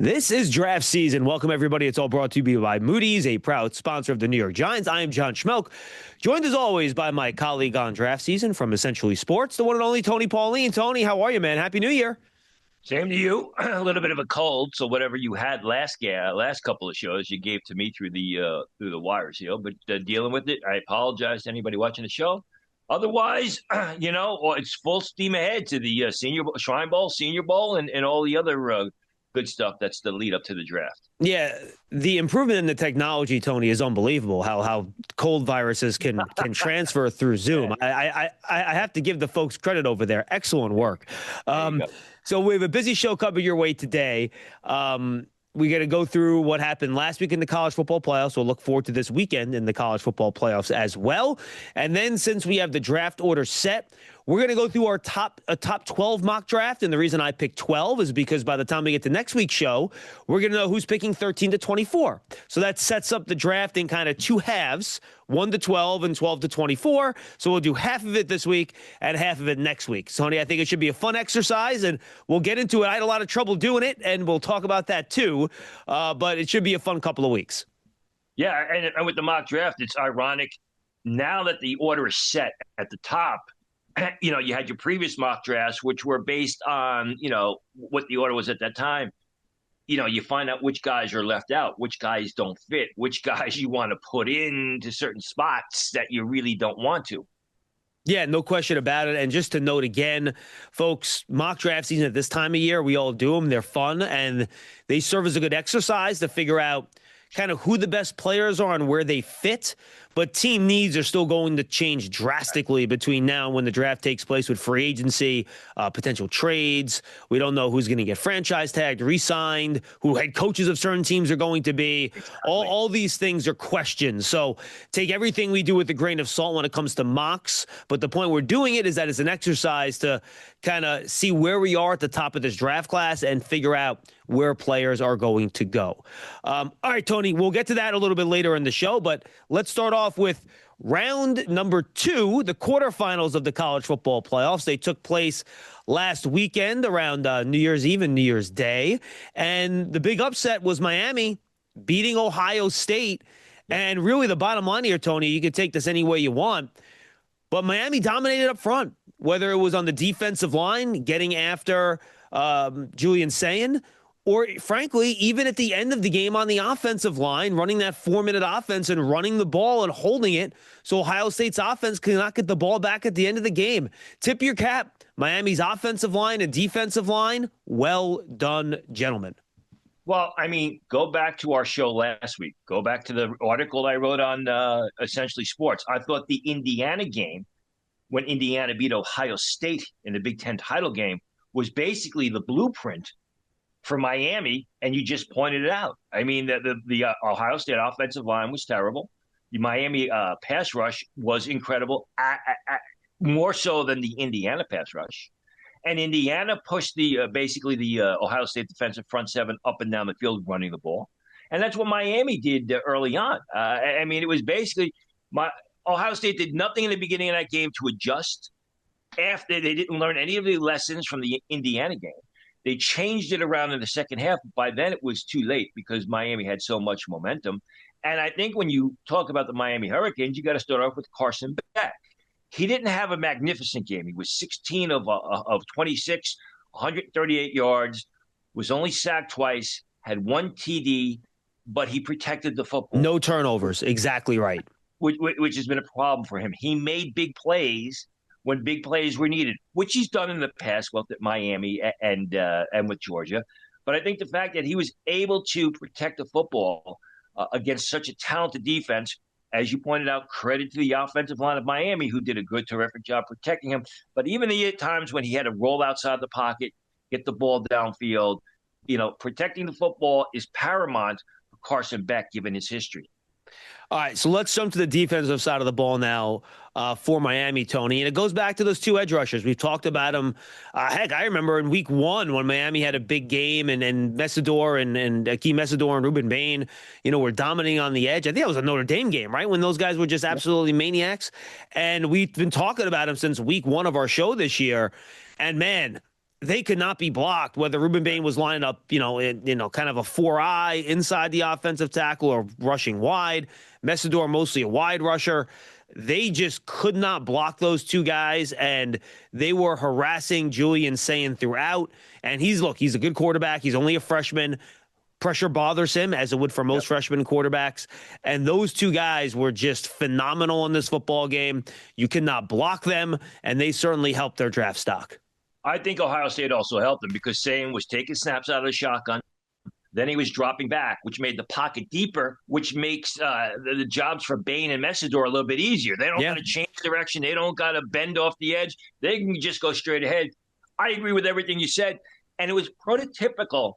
This is draft season. Welcome, everybody. It's all brought to you by Moody's, a proud sponsor of the New York Giants. I am John Schmelk, joined as always by my colleague on draft season from Essentially Sports, the one and only Tony Pauline. Tony, how are you, man? Happy New Year. Same to you. A little bit of a cold, so whatever you had last couple of shows, you gave to me through the wires, But dealing with it, I apologize to anybody watching the show. Otherwise, it's full steam ahead to the Senior Shrine Bowl, Senior Bowl, and all the other good stuff that's the lead up to the draft. Yeah, the improvement in the technology, Tony, is unbelievable. How cold viruses can transfer through Zoom. I have to give the folks credit over there. Excellent work. So we have a busy show coming your way today. We got to go through what happened last week in the college football playoffs. We'll look forward to this weekend in the college football playoffs as well. And then since we have the draft order set, we're going to go through our top 12 mock draft. And the reason I picked 12 is because by the time we get to next week's show, we're going to know who's picking 13 to 24. So that sets up the draft in kind of two halves, 1 to 12 and 12 to 24. So we'll do half of it this week and half of it next week. Tony, I think it should be a fun exercise, and we'll get into it. I had a lot of trouble doing it, and we'll talk about that too. But it should be a fun couple of weeks. Yeah, and with the mock draft, it's ironic. Now that the order is set at the top, you had your previous mock drafts, which were based on, what the order was at that time. You find out which guys are left out, which guys don't fit, which guys you want to put into certain spots that you really don't want to. Yeah, no question about it. And just to note again, folks, mock draft season at this time of year, we all do them. They're fun, and they serve as a good exercise to figure out kind of who the best players are and where they fit. But team needs are still going to change drastically between now and when the draft takes place with free agency, potential trades. We don't know who's going to get franchise tagged, re-signed, who head coaches of certain teams are going to be. Exactly. All these things are questions. So take everything we do with a grain of salt when it comes to mocks. But the point we're doing it is that it's an exercise to kind of see where we are at the top of this draft class and figure out where players are going to go. All right, Tony, we'll get to that a little bit later in the show, but let's start off with round number 2, the quarterfinals of the college football playoffs. They took place last weekend around New Year's Eve and New Year's Day, and the big upset was Miami beating Ohio State. And really the bottom line here, Tony, you can take this any way you want, but Miami dominated up front, whether it was on the defensive line, getting after Julian Sayin, or frankly, even at the end of the game on the offensive line, running that 4-minute offense and running the ball and holding it so Ohio State's offense cannot get the ball back at the end of the game. Tip your cap. Miami's offensive line and defensive line, well done, gentlemen. Well, go back to our show last week. Go back to the article I wrote on Essentially Sports. I thought the Indiana game, when Indiana beat Ohio State in the Big Ten title game, was basically the blueprint for Miami, and you just pointed it out. The Ohio State offensive line was terrible. The Miami pass rush was incredible, more so than the Indiana pass rush. And Indiana pushed the Ohio State defensive front seven up and down the field running the ball. And that's what Miami did early on. It was basically Ohio State did nothing in the beginning of that game to adjust. After they didn't learn any of the lessons from the Indiana game. They changed it around in the second half. By then, it was too late because Miami had so much momentum. And I think when you talk about the Miami Hurricanes, you got to start off with Carson Beck. He didn't have a magnificent game. He was 16 of 26, 138 yards, was only sacked twice, had 1 TD, but he protected the football. No turnovers. Exactly right. Which has been a problem for him. He made big plays when big plays were needed, which he's done in the past, both at Miami and with Georgia. But I think the fact that he was able to protect the football against such a talented defense, as you pointed out, credit to the offensive line of Miami, who did a good, terrific job protecting him. But even the times when he had to roll outside the pocket, get the ball downfield, protecting the football is paramount for Carson Beck, given his history. All right, so let's jump to the defensive side of the ball now for Miami, Tony. And it goes back to those 2 edge rushers. We've talked about them. Heck, I remember in week 1 when Miami had a big game and Messidor and Akeem Messidor and Ruben Bain, were dominating on the edge. I think that was a Notre Dame game, right, when those guys were just absolutely maniacs. And we've been talking about them since week 1 of our show this year. And, man, they could not be blocked, whether Ruben Bain was lining up, kind of a 4-eye inside the offensive tackle or rushing wide. Messidor, mostly a wide rusher. They just could not block those two guys, and they were harassing Julian Sayin throughout. And he's a good quarterback. He's only a freshman. Pressure bothers him, as it would for most freshman quarterbacks. And those two guys were just phenomenal in this football game. You cannot block them, and they certainly helped their draft stock. I think Ohio State also helped them because Sayin was taking snaps out of the shotgun. Then he was dropping back, which made the pocket deeper, which makes the jobs for Bain and Messidor a little bit easier. They don't got to change direction. They don't got to bend off the edge. They can just go straight ahead. I agree with everything you said. And it was prototypical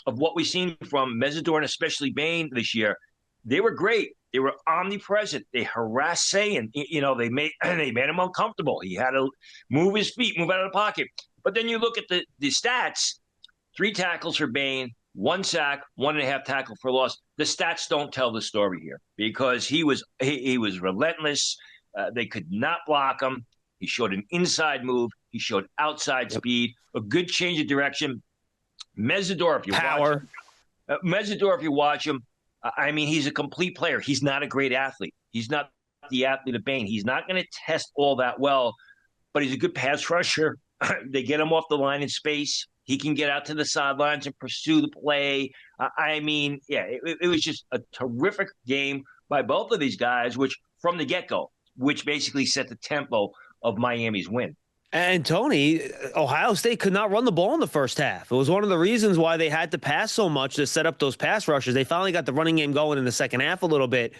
of what we've seen from Messidor and especially Bain this year. They were great. They were omnipresent. They harassed Sayin. They made him uncomfortable. He had to move his feet, move out of the pocket. But then you look at the stats, 3 tackles for Bain, 1 sack, 1.5 tackle for loss. The stats don't tell the story here because he was relentless. They could not block him. He showed an inside move. He showed outside speed, a good change of direction. Messidor, if you watch him, I mean, he's a complete player. He's not a great athlete. He's not the athlete of Bain. He's not going to test all that well, but he's a good pass rusher. They get him off the line in space. He can get out to the sidelines and pursue the play. It was just a terrific game by both of these guys, which from the get-go, which basically set the tempo of Miami's win. And Tony, Ohio State could not run the ball in the first half. It was one of the reasons why they had to pass so much to set up those pass rushes. They finally got the running game going in the second half a little bit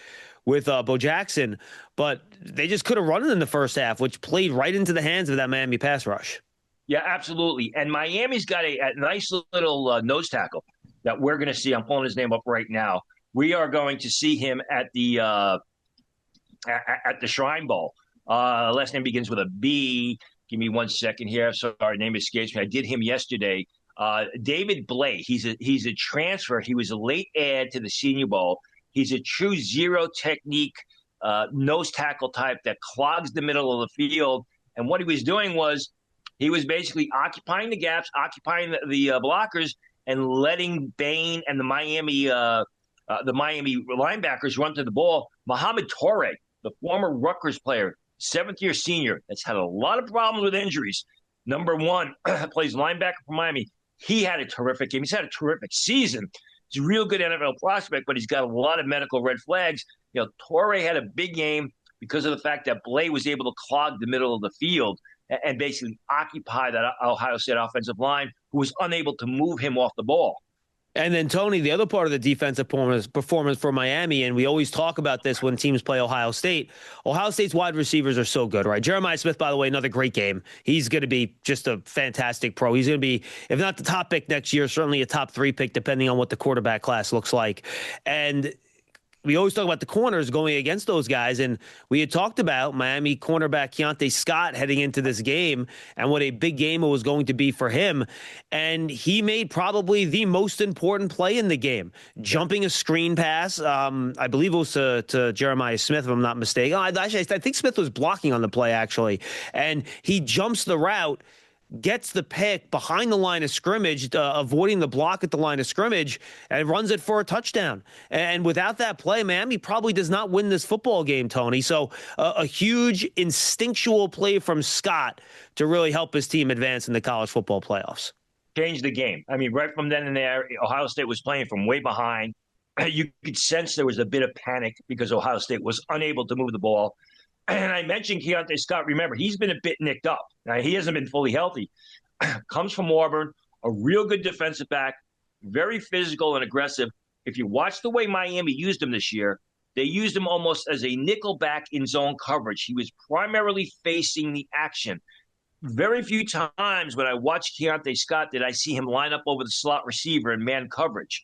with Bo Jackson, but they just couldn't run it in the first half, which played right into the hands of that Miami pass rush. Yeah, absolutely. And Miami's got a nice little nose tackle that we're going to see. I'm pulling his name up right now. We are going to see him at the Shrine Bowl. Last name begins with a B. Give me 1 second here. Sorry, name escapes me. I did him yesterday. David Blay. He's a transfer. He was a late add to the Senior Bowl. He's a true zero technique nose tackle type that clogs the middle of the field. And what he was doing was he was basically occupying the gaps, occupying the blockers, and letting Bain and the Miami linebackers run to the ball. Mohamed Toure, the former Rutgers player, 7th-year senior, that's had a lot of problems with injuries. Number 1, plays linebacker for Miami. He had a terrific game. He's had a terrific season. He's a real good NFL prospect, but he's got a lot of medical red flags. Toure had a big game because of the fact that Blay was able to clog the middle of the field and basically occupy that Ohio State offensive line, who was unable to move him off the ball. And then, Tony, the other part of the defensive performance for Miami, and we always talk about this when teams play Ohio State, Ohio State's wide receivers are so good, right? Jeremiah Smith, by the way, another great game. He's going to be just a fantastic pro. He's going to be, if not the top pick next year, certainly a top 3 pick, depending on what the quarterback class looks like. And we always talk about the corners going against those guys, and we had talked about Miami cornerback Keontae Scott heading into this game and what a big game it was going to be for him, and he made probably the most important play in the game, jumping a screen pass. I believe it was to Jeremiah Smith, if I'm not mistaken. I think Smith was blocking on the play, actually, and he jumps the route, gets the pick behind the line of scrimmage, avoiding the block at the line of scrimmage, and runs it for a touchdown. And without that play, Miami probably does not win this football game, Tony. So a huge instinctual play from Scott to really help his team advance in the college football playoffs. Changed the game. I mean, right from then and there, Ohio State was playing from way behind. You could sense there was a bit of panic because Ohio State was unable to move the ball. And I mentioned Keontae Scott. Remember, he's been a bit nicked up. Now, he hasn't been fully healthy. Comes from Auburn, a real good defensive back, very physical and aggressive. If you watch the way Miami used him this year, they used him almost as a nickel back in zone coverage. He was primarily facing the action. Very few times when I watched Keontae Scott did I see him line up over the slot receiver in man coverage.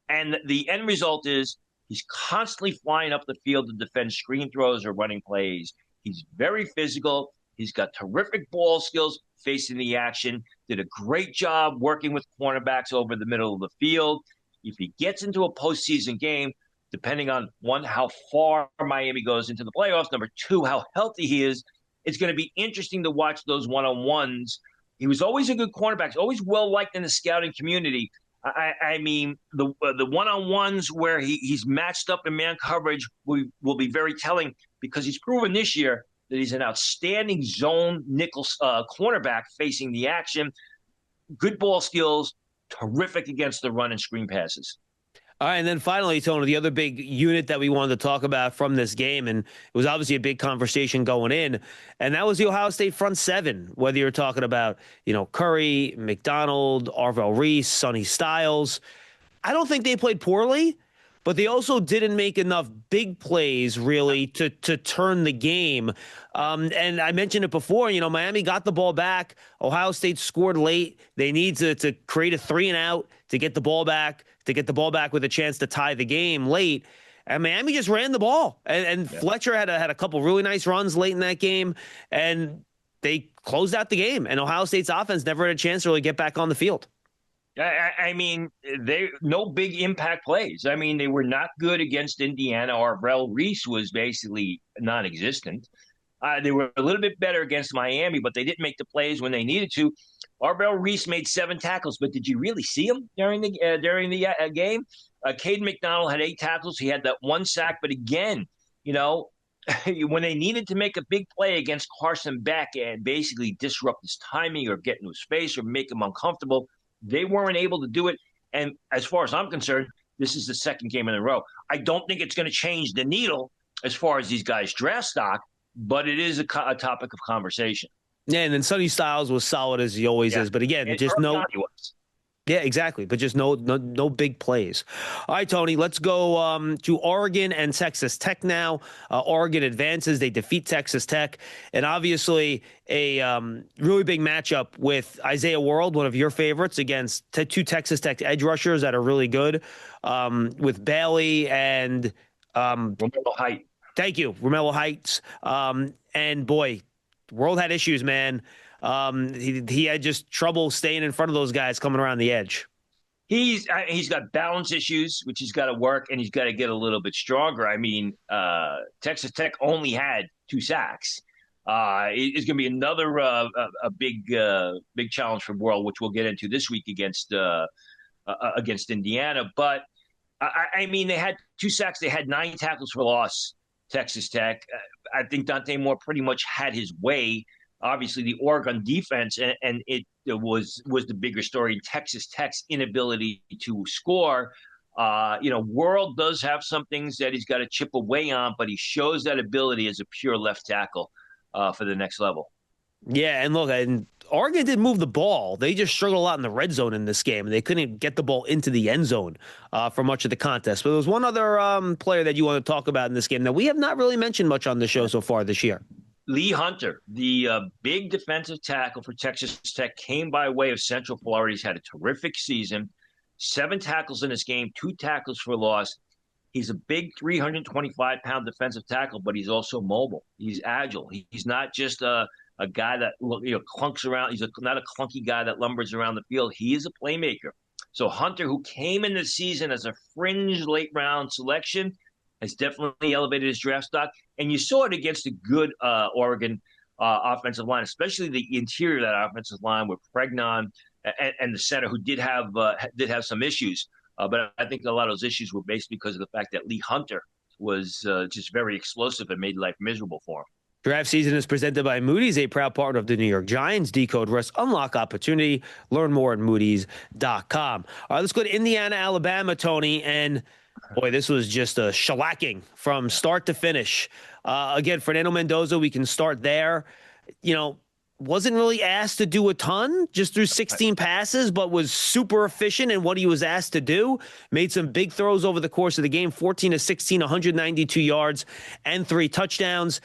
And the end result is he's constantly flying up the field to defend screen throws or running plays. He's very physical. He's got terrific ball skills facing the action. Did a great job working with cornerbacks over the middle of the field. If he gets into a postseason game, depending on, 1, how far Miami goes into the playoffs, number 2, how healthy he is, it's going to be interesting to watch those one-on-ones He was always a good cornerback, always well liked in the scouting community. I mean, the one-on-ones where he's matched up in man coverage will be very telling because he's proven this year that he's an outstanding zone nickel cornerback facing the action. Good ball skills, terrific against the run and screen passes. All right, and then finally, Tony, the other big unit that we wanted to talk about from this game, and it was obviously a big conversation going in, and that was the Ohio State front seven. Whether you're talking about, Curry, McDonald, Arvell Reese, Sonny Styles, I don't think they played poorly, but they also didn't make enough big plays really to turn the game. And I mentioned it before, Miami got the ball back. Ohio State scored late. They need to create a 3-and-out to get the ball back, with a chance to tie the game late. And Miami just ran the ball. And Fletcher had a couple really nice runs late in that game, and they closed out the game. And Ohio State's offense never had a chance to really get back on the field. I mean, no big impact plays. I mean, they were not good against Indiana. Arvell Reese was basically non-existent. They were a little bit better against Miami, but they didn't make the plays when they needed to. Arvell Reese made 7 tackles, but did you really see him during the game? Caden McDonald had 8 tackles. He had that 1 sack, but again, when they needed to make a big play against Carson Beck and basically disrupt his timing or get into his face or make him uncomfortable, they weren't able to do it. And as far as I'm concerned, this is the second game in a row. I don't think it's going to change the needle as far as these guys' draft stock, but it is a topic of conversation. Yeah, and then Sonny Styles was solid as he always is. But again, just no. Yeah, exactly. But just no big plays. All right, Tony, let's go to Oregon and Texas Tech now. Oregon advances. They defeat Texas Tech. And obviously a really big matchup with Isaiah World, one of your favorites, against 2 Texas Tech edge rushers that are really good, with Bailey and Romello Height. Thank you, Romello Heights. And boy, World had issues, man. He had just trouble staying in front of those guys coming around the edge. He's got balance issues, which he's got to work, and he's got to get a little bit stronger. I mean, Texas Tech only had 2 sacks. It's going to be another a big challenge for World, which we'll get into this week against Indiana. But I mean, they had 2 sacks. They had 9 tackles for loss. Texas Tech. I think Dante Moore pretty much had his way. Obviously, the Oregon defense, and it was the bigger story. Texas Tech's inability to score. World does have some things that he's got to chip away on, but he shows that ability as a pure left tackle for the next level. Yeah, and look, and Oregon did move the ball. They just struggled a lot in the red zone in this game, and they couldn't get the ball into the end zone for much of the contest. But there was one other player that you want to talk about in this game that we have not really mentioned much on the show so far this year. Lee Hunter, the big defensive tackle for Texas Tech, came by way of Central Florida. He's had a terrific season. 7 tackles in this game, 2 tackles for loss. He's a big 325-pound defensive tackle, but he's also mobile. He's agile. He's not just a guy that clunks around. He's not a clunky guy that lumbers around the field. He is a playmaker. So Hunter, who came in the season as a fringe late-round selection, has definitely elevated his draft stock. And you saw it against a good Oregon offensive line, especially the interior of that offensive line with Pregnon and the center, who did have some issues. But I think a lot of those issues were based because of the fact that Lee Hunter was just very explosive and made life miserable for him. Draft season is presented by Moody's, a proud partner of the New York Giants. Decode risk, unlock opportunity. Learn more at Moody's.com. All right, let's go to Indiana, Alabama, Tony. And boy, this was just a shellacking from start to finish. Again, Fernando Mendoza, we can start there. Wasn't really asked to do a ton, just threw 16 passes, but was super efficient in what he was asked to do. Made some big throws over the course of the game, 14 of 16, 192 yards, and 3 touchdowns.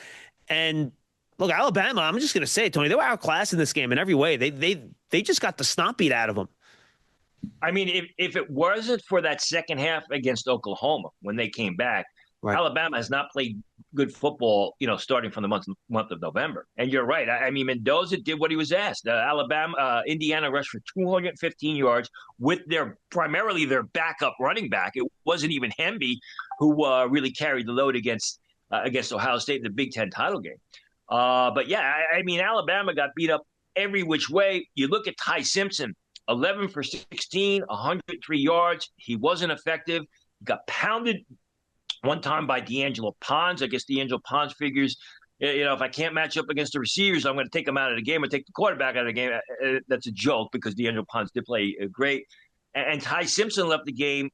And look, Alabama, I'm just going to say it, Tony, they were outclassed in this game in every way. They just got the snot beat out of them. I mean, if it wasn't for that second half against Oklahoma when they came back, right, Alabama has not played good football, starting from the month of November. And you're right. I mean, Mendoza did what he was asked. Indiana rushed for 215 yards with primarily their backup running back. It wasn't even Hemby who really carried the load against Ohio State in the Big Ten title game. But yeah, I mean, Alabama got beat up every which way. You look at Ty Simpson, 11 for 16, 103 yards. He wasn't effective. He got pounded one time by D'Angelo Pons. I guess D'Angelo Pons figures, if I can't match up against the receivers, I'm going to take them out of the game or take the quarterback out of the game. That's a joke because D'Angelo Pons did play great. And Ty Simpson left the game,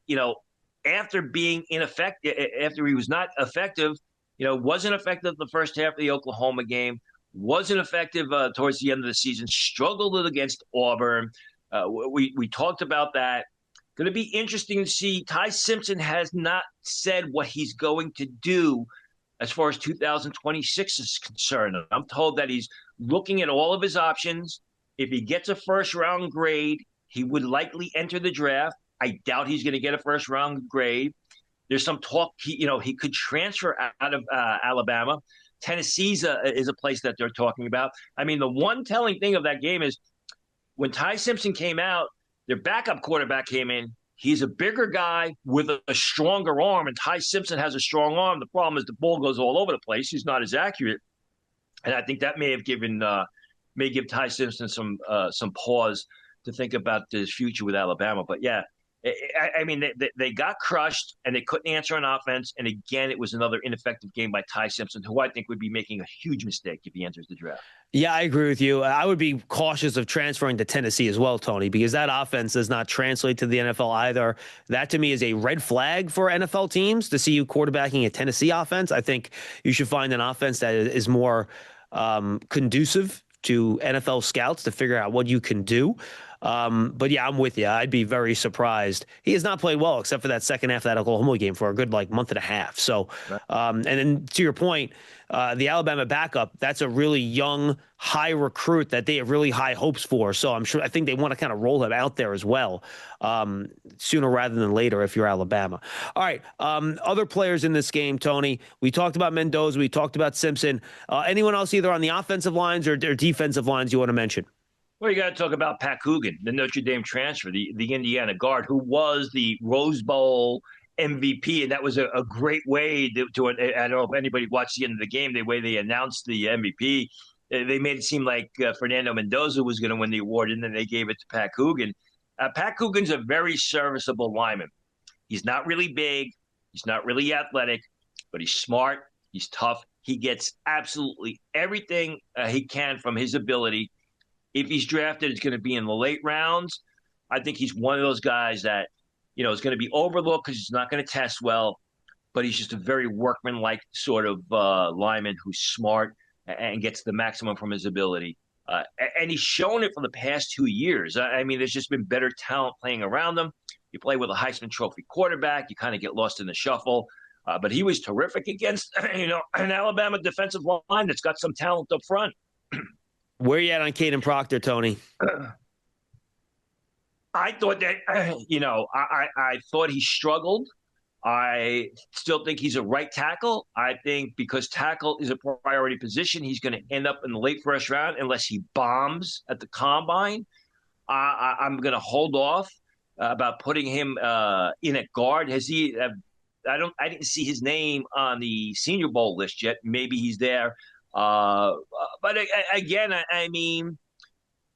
after being ineffective, after he was not effective, wasn't effective the first half of the Oklahoma game, wasn't effective towards the end of the season, struggled against Auburn. We talked about that. Going to be interesting to see. Ty Simpson has not said what he's going to do as far as 2026 is concerned. I'm told that he's looking at all of his options. If he gets a first round grade, he would likely enter the draft. I doubt he's going to get a first round grade. There's some talk, he could transfer out of Alabama. Tennessee is a place that they're talking about. I mean, the one telling thing of that game is when Ty Simpson came out, their backup quarterback came in. He's a bigger guy with a stronger arm, and Ty Simpson has a strong arm. The problem is the ball goes all over the place. He's not as accurate, and I think that may give Ty Simpson some pause to think about his future with Alabama. But yeah, I mean, they got crushed and they couldn't answer on offense. And again, it was another ineffective game by Ty Simpson, who I think would be making a huge mistake if he enters the draft. Yeah, I agree with you. I would be cautious of transferring to Tennessee as well, Tony, because that offense does not translate to the NFL either. That to me is a red flag for NFL teams to see you quarterbacking a Tennessee offense. I think you should find an offense that is more conducive to NFL scouts to figure out what you can do. But yeah, I'm with you. I'd be very surprised. He has not played well except for that second half of that Oklahoma game for a good month and a half. So, and then to your point, the Alabama backup, that's a really young, high recruit that they have really high hopes for. So I think they want to kind of roll him out there as well, sooner rather than later if you're Alabama. All right. Other players in this game, Tony, we talked about Mendoza. We talked about Simpson. Anyone else either on the offensive lines or defensive lines you want to mention? Well, you got to talk about Pat Coogan, the Notre Dame transfer, the Indiana guard, who was the Rose Bowl MVP, and that was a great way to I don't know if anybody watched the end of the game. The way they announced the MVP, they made it seem like Fernando Mendoza was going to win the award, and then they gave it to Pat Coogan. Pat Coogan's a very serviceable lineman. He's not really big, he's not really athletic, but he's smart, he's tough. He gets absolutely everything he can from his ability. If he's drafted, it's going to be in the late rounds. I think he's one of those guys that, is going to be overlooked because he's not going to test well, but he's just a very workman-like sort of lineman who's smart and gets the maximum from his ability. And he's shown it for the past 2 years. I mean, there's just been better talent playing around him. You play with a Heisman Trophy quarterback, you kind of get lost in the shuffle. But he was terrific against, an Alabama defensive line that's got some talent up front. Where are you at on Caden Proctor, Tony? I thought that, I thought he struggled. I still think he's a right tackle. I think because tackle is a priority position, he's going to end up in the late first round unless he bombs at the combine. I'm going to hold off about putting him in at guard. Has he? I didn't see his name on the Senior Bowl list yet. Maybe he's there. But again, I mean,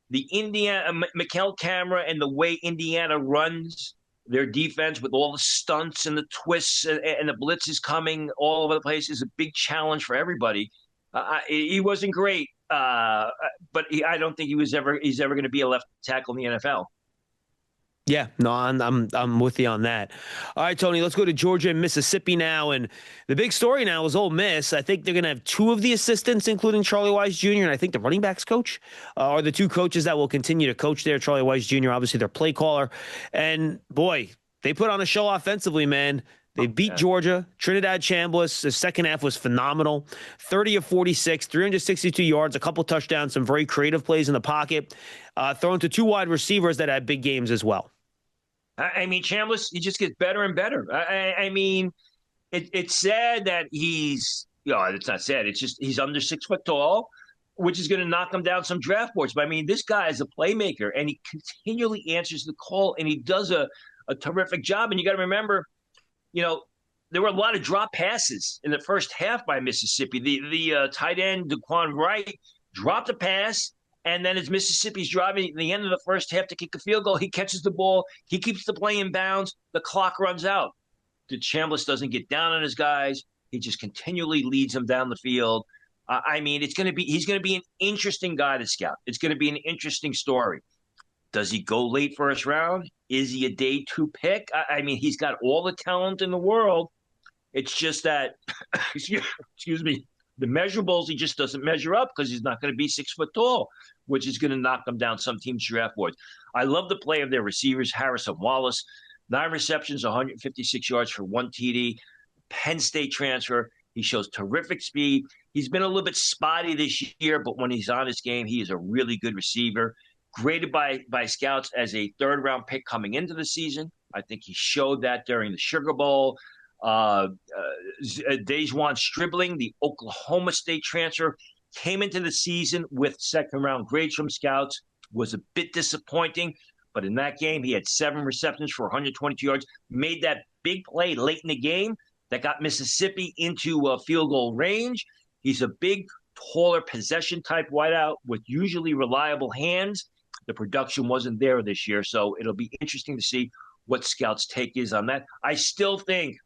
the Indiana Mikel Camera and the way Indiana runs their defense with all the stunts and the twists and the blitzes coming all over the place is a big challenge for everybody. He wasn't great, but I don't think he's ever going to be a left tackle in the NFL. Yeah, no, I'm with you on that. All right, Tony, let's go to Georgia and Mississippi now. And the big story now is Ole Miss. I think they're going to have two of the assistants, including Charlie Wise Jr., and I think the running backs coach are the two coaches that will continue to coach there. Charlie Wise Jr., obviously their play caller. And, boy, they put on a show offensively, man. They beat Georgia. Trinidad Chambliss, the second half was phenomenal. 30 of 46, 362 yards, a couple touchdowns, some very creative plays in the pocket, thrown to two wide receivers that had big games as well. I mean, Chambliss, he just gets better and better. I mean, it's sad that it's not sad. It's just he's under 6 foot tall, which is going to knock him down some draft boards. But I mean, this guy is a playmaker, and he continually answers the call, and he does a terrific job. And you got to remember, there were a lot of drop passes in the first half by Mississippi. The tight end, Daquan Wright, dropped a pass, And then as Mississippi's driving at the end of the first half to kick a field goal, he catches the ball. He keeps the play in bounds. The clock runs out. The Chambliss doesn't get down on his guys. He just continually leads them down the field. I mean, he's going to be an interesting guy to scout. It's going to be an interesting story. Does he go late first round? Is he a day two pick? I mean, he's got all the talent in the world. It's just that, excuse me, the measurables, he just doesn't measure up because he's not going to be 6 foot tall, which is going to knock him down some teams' draft boards. I love the play of their receivers, Harris and Wallace. 9 receptions, 156 yards for 1 TD. Penn State transfer. He shows terrific speed. He's been a little bit spotty this year, but when he's on his game, he is a really good receiver. Graded by scouts as a third-round pick coming into the season. I think he showed that during the Sugar Bowl. Dejuan Stribling, the Oklahoma State transfer, came into the season with second-round grades from scouts, was a bit disappointing, but in that game, he had 7 receptions for 122 yards, made that big play late in the game that got Mississippi into field goal range. He's a big, taller possession-type wideout with usually reliable hands. The production wasn't there this year, so it'll be interesting to see what scouts' take is on that. I still think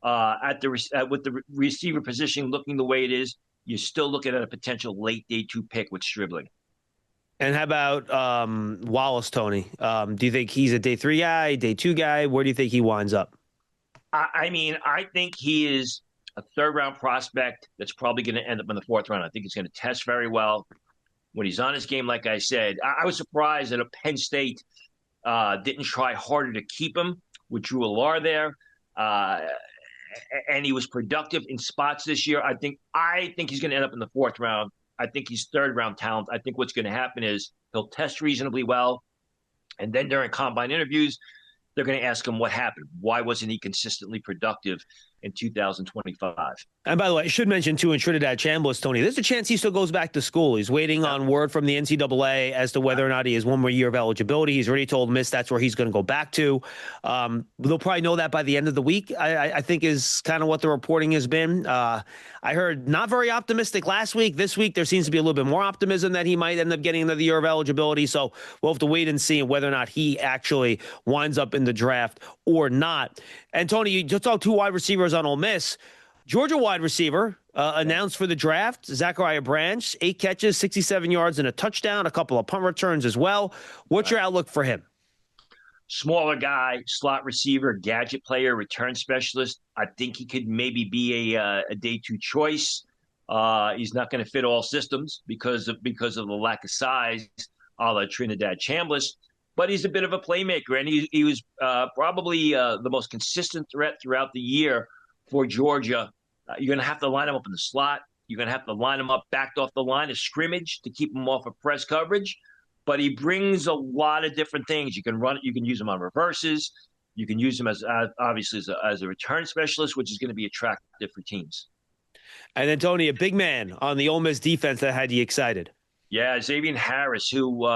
with the receiver position looking the way it is, you're still looking at a potential late day 2 pick with Stribling. And how about Wallace, Tony? Do you think he's a day 3 guy, day 2 guy? Where do you think he winds up? I mean, I think he is a third-round prospect that's probably going to end up in the 4th round. I think he's going to test very well. When he's on his game, like I said, I was surprised that Penn State didn't try harder to keep him with Drew Allar there. And he was productive in spots this year. I think he's going to end up in the 4th round. I think he's third-round talent. I think what's going to happen is he'll test reasonably well. And then during combine interviews, they're going to ask him what happened. Why wasn't he consistently productive in 2025? And by the way, I should mention, too, in Trinidad Chambliss, Tony, there's a chance he still goes back to school. He's waiting on word from the NCAA as to whether or not he has 1 more year of eligibility. He's already told Miss that's where he's going to go back to. They'll probably know that by the end of the week, I think is kind of what the reporting has been. I heard not very optimistic last week. This week, there seems to be a little bit more optimism that he might end up getting another year of eligibility. So we'll have to wait and see whether or not he actually winds up in the draft or not. And, Tony, you just talked 2 wide receivers on Ole Miss. Georgia wide receiver announced for the draft, Zachariah Branch, 8 catches, 67 yards, and a touchdown, a couple of punt returns as well. What's your outlook for him? Smaller guy, slot receiver, gadget player, return specialist. I think he could maybe be a day 2 choice. He's not going to fit all systems because of the lack of size, a la Trinidad Chambliss. But he's a bit of a playmaker, and he was probably the most consistent threat throughout the year for Georgia. You're going to have to line him up in the slot. You're going to have to line him up backed off the line of scrimmage to keep him off of press coverage. But he brings a lot of different things. You can run it. You can use him on reverses. You can use him as obviously as a return specialist, which is going to be attractive for teams. And then, Tony, a big man on the Ole Miss defense that had you excited. Yeah, Xavier Harris, who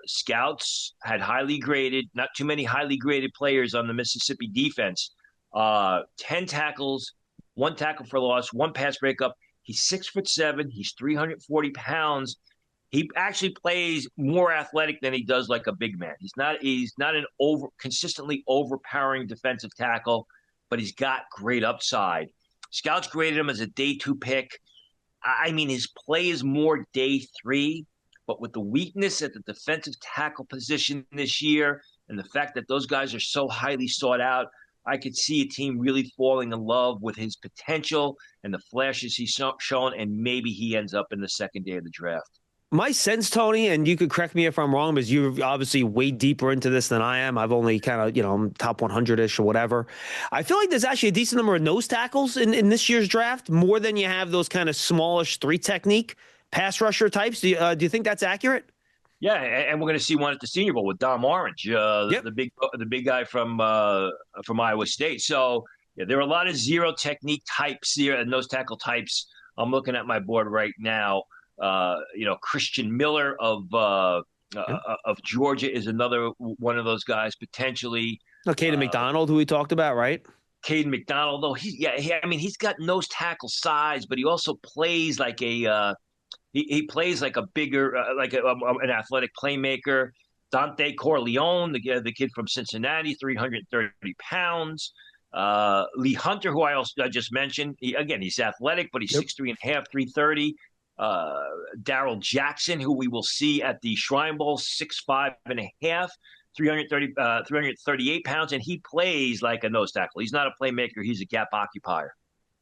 scouts had highly graded, not too many highly graded players on the Mississippi defense. 10 tackles, 1 tackle for loss, 1 pass breakup. He's 6'7". He's 340 pounds. He actually plays more athletic than he does like a big man. He's not an consistently overpowering defensive tackle, but he's got great upside. Scouts graded him as a day 2 pick. I mean, his play is more day 3, but with the weakness at the defensive tackle position this year and the fact that those guys are so highly sought out, I could see a team really falling in love with his potential and the flashes he's shown, and maybe he ends up in the second day of the draft. My sense, Tony, and you could correct me if I'm wrong, because you're obviously way deeper into this than I am. I've only kind of, I'm top 100-ish or whatever. I feel like there's actually a decent number of nose tackles in this year's draft, more than you have those kind of smallish 3 technique pass rusher types. Do you think that's accurate? Yeah, and we're going to see one at the Senior Bowl with Dom Orange, the big guy from Iowa State. So yeah, there are a lot of 0 technique types here and nose tackle types. I'm looking at my board right now. Christian Miller of Georgia is another one of those guys potentially. Caden McDonald, who we talked about, right? Caden McDonald, though, he's got nose tackle size, but he also plays like a He plays like a bigger, an athletic playmaker. Dante Corleone, the kid from Cincinnati, 330 pounds. Lee Hunter, who I just mentioned, he's athletic, but he's Yep. 6'3.5", 330. Daryl Jackson, who we will see at the Shrine Bowl, 6'5.5", 338 pounds, and he plays like a nose tackle. He's not a playmaker; he's a gap occupier.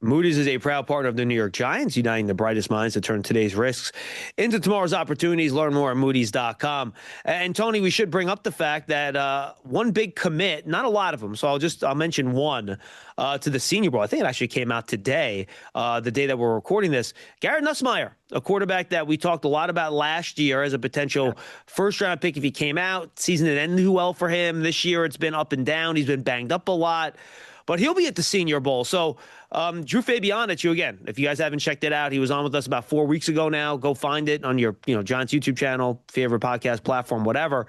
Moody's is a proud partner of the New York Giants, uniting the brightest minds to turn today's risks into tomorrow's opportunities. Learn more at Moody's.com. And Tony, we should bring up the fact that one big commit, not a lot of them, so I'll mention one to the Senior Bowl. I think it actually came out today, the day that we're recording this. Garrett Nussmeier, a quarterback that we talked a lot about last year as a potential first-round pick if he came out. Season didn't end well for him. This year it's been up and down. He's been banged up a lot. But he'll be at the Senior Bowl. So Drew Fabianic, you again, if you guys haven't checked it out, he was on with us about 4 weeks ago now. Go find it on your Giants YouTube channel, favorite podcast platform, whatever.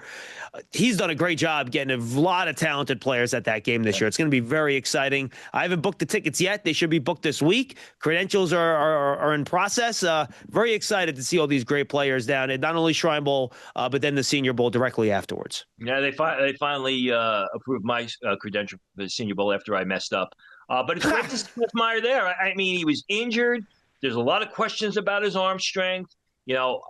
He's done a great job getting a lot of talented players at that game this year. It's going to be very exciting. I haven't booked the tickets yet. They should be booked this week. Credentials are in process. Very excited to see all these great players down at not only Shrine Bowl, but then the Senior Bowl directly afterwards. Yeah, they finally approved my credential for the Senior Bowl after I messed up. But it's great to see Meyer there. I mean, he was injured. There's a lot of questions about his arm strength.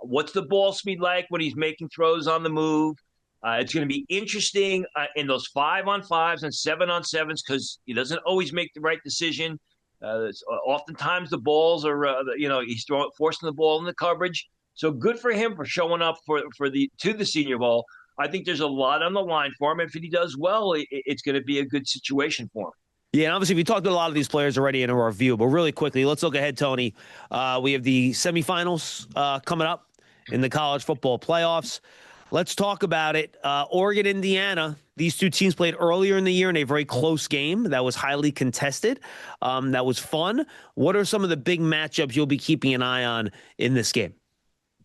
What's the ball speed like when he's making throws on the move? It's going to be interesting in those 5-on-5s and 7-on-7s because he doesn't always make the right decision. Oftentimes the balls are, he's forcing the ball in the coverage. So good for him for showing up to the Senior Bowl. I think there's a lot on the line for him. If he does well, it's going to be a good situation for him. Yeah, and obviously we talked to a lot of these players already in our review, but really quickly, let's look ahead, Tony. We have the semifinals coming up in the college football playoffs. Let's talk about it. Oregon, Indiana, these two teams played earlier in the year in a very close game that was highly contested. That was fun. What are some of the big matchups you'll be keeping an eye on in this game?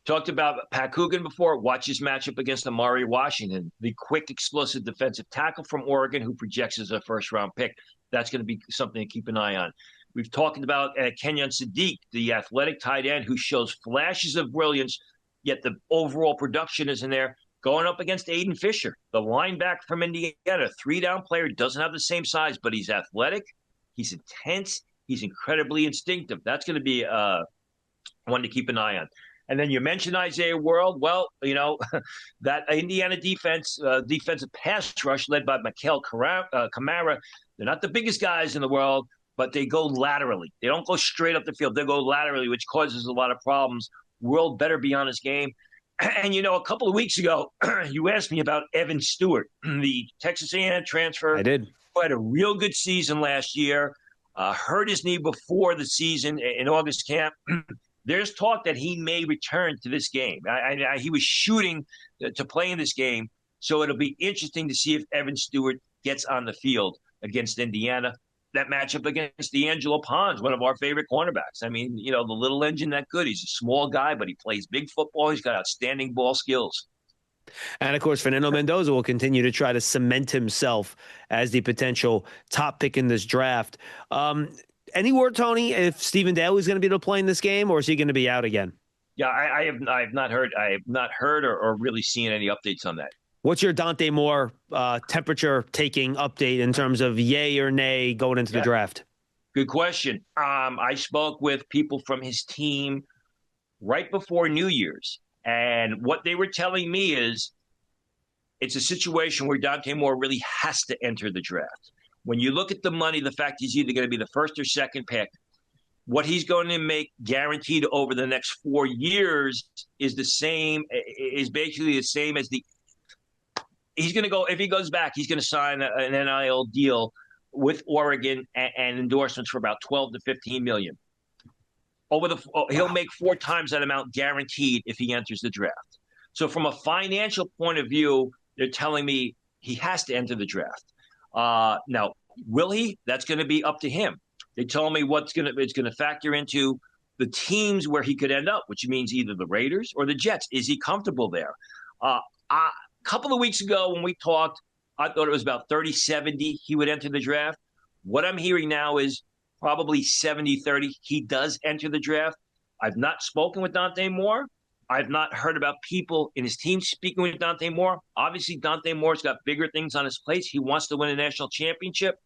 Talked about Pat Coogan before. Watch his matchup against Amari Washington, the quick, explosive defensive tackle from Oregon who projects as a first-round pick. That's going to be something to keep an eye on. We've talked about Kenyon Sadiq, the athletic tight end who shows flashes of brilliance, yet the overall production isn't there. Going up against Aiden Fisher, the linebacker from Indiana, three-down player, doesn't have the same size, but he's athletic, he's intense, he's incredibly instinctive. That's going to be one to keep an eye on. And then you mentioned Isaiah World. Well, that Indiana defensive pass rush led by Mikael Kamara, they're not the biggest guys in the world, but they go laterally. They don't go straight up the field. They go laterally, which causes a lot of problems. World better be on his game. And, a couple of weeks ago, you asked me about Evan Stewart, the Texas A&M transfer. I did. Who had a real good season last year, hurt his knee before the season in August camp. There's talk that he may return to this game. He was shooting to play in this game, so it'll be interesting to see if Evan Stewart gets on the field against Indiana. That matchup against D'Angelo Pons, one of our favorite cornerbacks. I mean, the little engine that good. He's a small guy, but he plays big football. He's got outstanding ball skills. And, of course, Fernando Mendoza will continue to try to cement himself as the potential top pick in this draft. Any word, Tony, if Stephen Daly is going to be able to play in this game, or is he going to be out again? Yeah, I have not heard or really seen any updates on that. What's your Dante Moore temperature taking update in terms of yay or nay going into the draft? Good question. I spoke with people from his team right before New Year's, and what they were telling me is it's a situation where Dante Moore really has to enter the draft. When you look at the money, the fact he's either going to be the first or second pick, what he's going to make guaranteed over the next 4 years is basically the same as he's going to go, if he goes back, he's going to sign an NIL deal with Oregon and endorsements for about 12 to 15 million. He'll make 4 times that amount guaranteed if he enters the draft. So from a financial point of view, they're telling me he has to enter the draft. Now, will he? That's going to be up to him. They told me it's going to factor into the teams where he could end up, which means either the Raiders or the Jets. Is he comfortable there? A couple of weeks ago when we talked, I thought it was about 30-70 he would enter the draft. What I'm hearing now is probably 70-30. He does enter the draft. I've not spoken with Dante Moore. I've not heard about people in his team speaking with Dante Moore. Obviously, Dante Moore's got bigger things on his plate. He wants to win a national championship.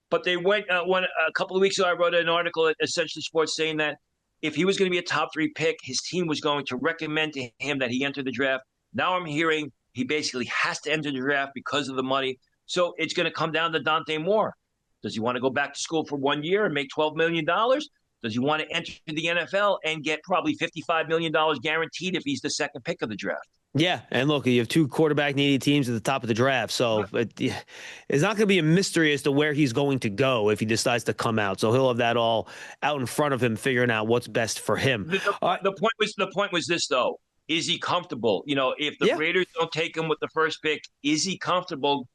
But they went a couple of weeks ago. I wrote an article at Essentially Sports saying that if he was going to be a top 3 pick, his team was going to recommend to him that he enter the draft. Now I'm hearing he basically has to enter the draft because of the money. So it's going to come down to Dante Moore. Does he want to go back to school for 1 year and make $12 million? Does he want to enter the NFL and get probably $55 million guaranteed if he's the second pick of the draft? Yeah, and look, you have 2 quarterback-needy teams at the top of the draft, so it's not going to be a mystery as to where he's going to go if he decides to come out. So he'll have that all out in front of him, figuring out what's best for him. The point was this, though: is he comfortable? If the Raiders don't take him with the first pick, is he comfortable?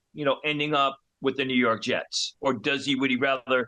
Ending up with the New York Jets, or would he rather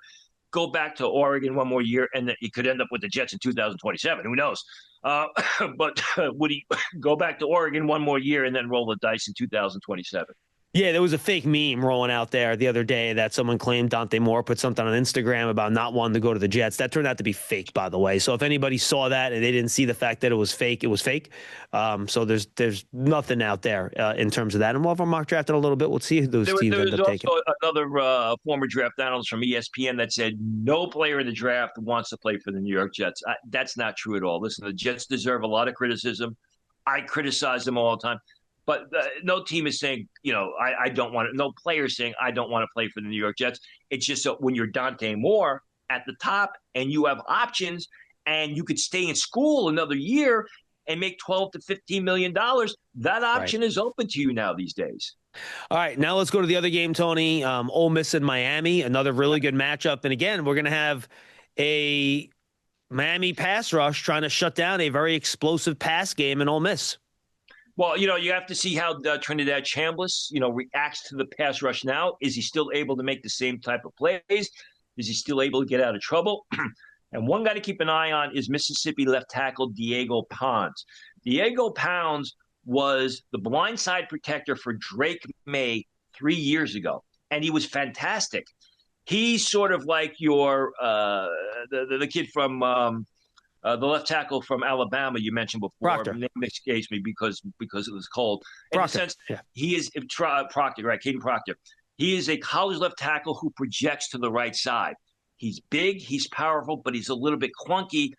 go back to Oregon one more year, and then he could end up with the Jets in 2027? Who knows? But would he go back to Oregon one more year and then roll the dice in 2027? Yeah, there was a fake meme rolling out there the other day that someone claimed Dante Moore put something on Instagram about not wanting to go to the Jets. That turned out to be fake, by the way. So if anybody saw that and they didn't see the fact that it was fake, it was fake. So there's nothing out there in terms of that. And we'll have our mock draft in a little bit. We'll see who those teams end up taking. Another former draft analyst from ESPN that said no player in the draft wants to play for the New York Jets. That's not true at all. Listen, the Jets deserve a lot of criticism. I criticize them all the time. But no team is saying, I don't want to. No player is saying, I don't want to play for the New York Jets. It's just so when you're Dante Moore at the top and you have options and you could stay in school another year and make $12 to $15 million, that option is open to you now these days. All right, now let's go to the other game, Tony. Ole Miss and Miami, another really good matchup. And again, we're going to have a Miami pass rush trying to shut down a very explosive pass game in Ole Miss. Well, you have to see how Trinidad Chambliss, reacts to the pass rush now. Is he still able to make the same type of plays? Is he still able to get out of trouble? And one guy to keep an eye on is Mississippi left tackle Diego Pons. Diego Pons was the blindside protector for Drake May 3 years ago, and he was fantastic. He's sort of like your the kid from the left tackle from Alabama you mentioned before. Proctor. Name escapes me because it was cold. In Proctor. a sense, he is Proctor, right? Caden Proctor. He is a college left tackle who projects to the right side. He's big, he's powerful, but he's a little bit clunky.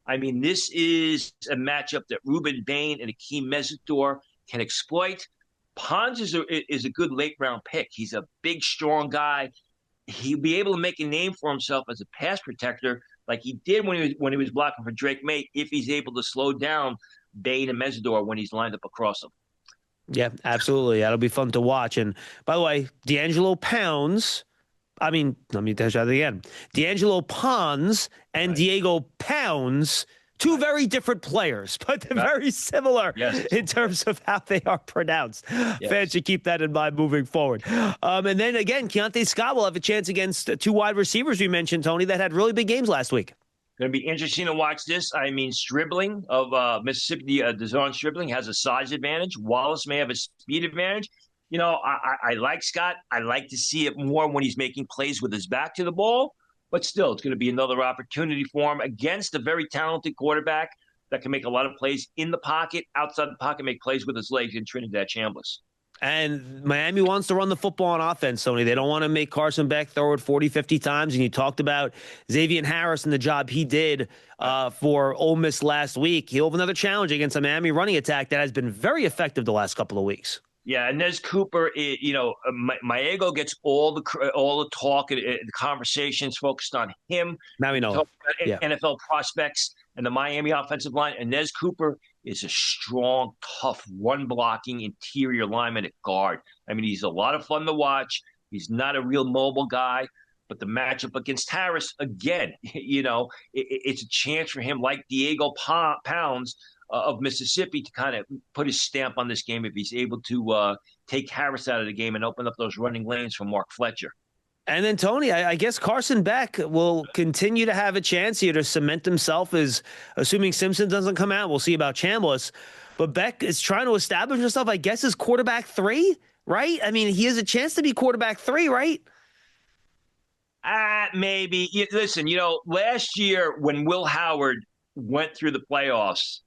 I mean, this is a matchup that Ruben Bain and Akeem Mesidor can exploit. Pons is a good late round pick. He's a big, strong guy. He'll be able to make a name for himself as a pass protector, like he did when he was blocking for Drake May, if he's able to slow down Bain and Mesidor when he's lined up across them. Yeah, absolutely. That'll be fun to watch. And by the way, D'Angelo Pounds, let me tell you that again. D'Angelo Pons and Diego Pounds, two very different players, but they're very similar in terms of how they are pronounced. Yes. Fans should keep that in mind moving forward. And then again, Keontae Scott will have a chance against 2 wide receivers we mentioned, Tony, that had really big games last week. Going to be interesting to watch this. I mean, Stribling of Mississippi, DeZaun Stribling has a size advantage. Wallace may have a speed advantage. I like Scott. I like to see it more when he's making plays with his back to the ball. But still, it's going to be another opportunity for him against a very talented quarterback that can make a lot of plays in the pocket, outside the pocket, make plays with his legs in Trinidad Chambliss. And Miami wants to run the football on offense, Tony. They don't want to make Carson Beck throw it 40, 50 times. And you talked about Xavier Harris and the job he did for Ole Miss last week. He'll have another challenge against a Miami running attack that has been very effective the last couple of weeks. Yeah, and Nez Cooper, Maego gets all the talk and the conversations focused on him. Now we know. NFL prospects and the Miami offensive line. And Nez Cooper is a strong, tough, run-blocking interior lineman at guard. I mean, he's a lot of fun to watch. He's not a real mobile guy. But the matchup against Harris, again, it's a chance for him, like Diego Pounds, of Mississippi, to kind of put his stamp on this game if he's able to take Harris out of the game and open up those running lanes for Mark Fletcher. And then, Tony, I guess Carson Beck will continue to have a chance here to cement himself as, assuming Simpson doesn't come out, we'll see about Chambliss. But Beck is trying to establish himself, I guess, as quarterback 3, right? I mean, he has a chance to be quarterback 3, right? Maybe. Listen, last year when Will Howard went through the playoffs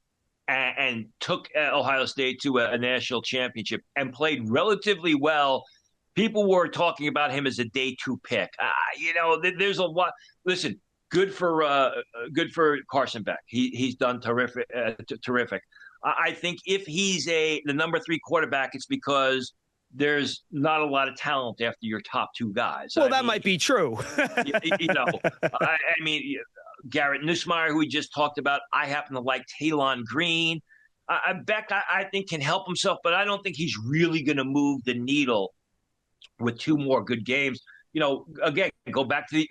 and took Ohio State to a national championship and played relatively well, people were talking about him as a day two pick. There's a lot. Listen, good for Carson Beck. He's done terrific. I think if he's the number three quarterback, it's because there's not a lot of talent after your top two guys. Well, that might be true. you, you know, I mean, Garrett Nussmeier, who we just talked about. I happen to like Talon Green. Beck, I think, can help himself, but I don't think he's really going to move the needle with two more good games. Again, go back to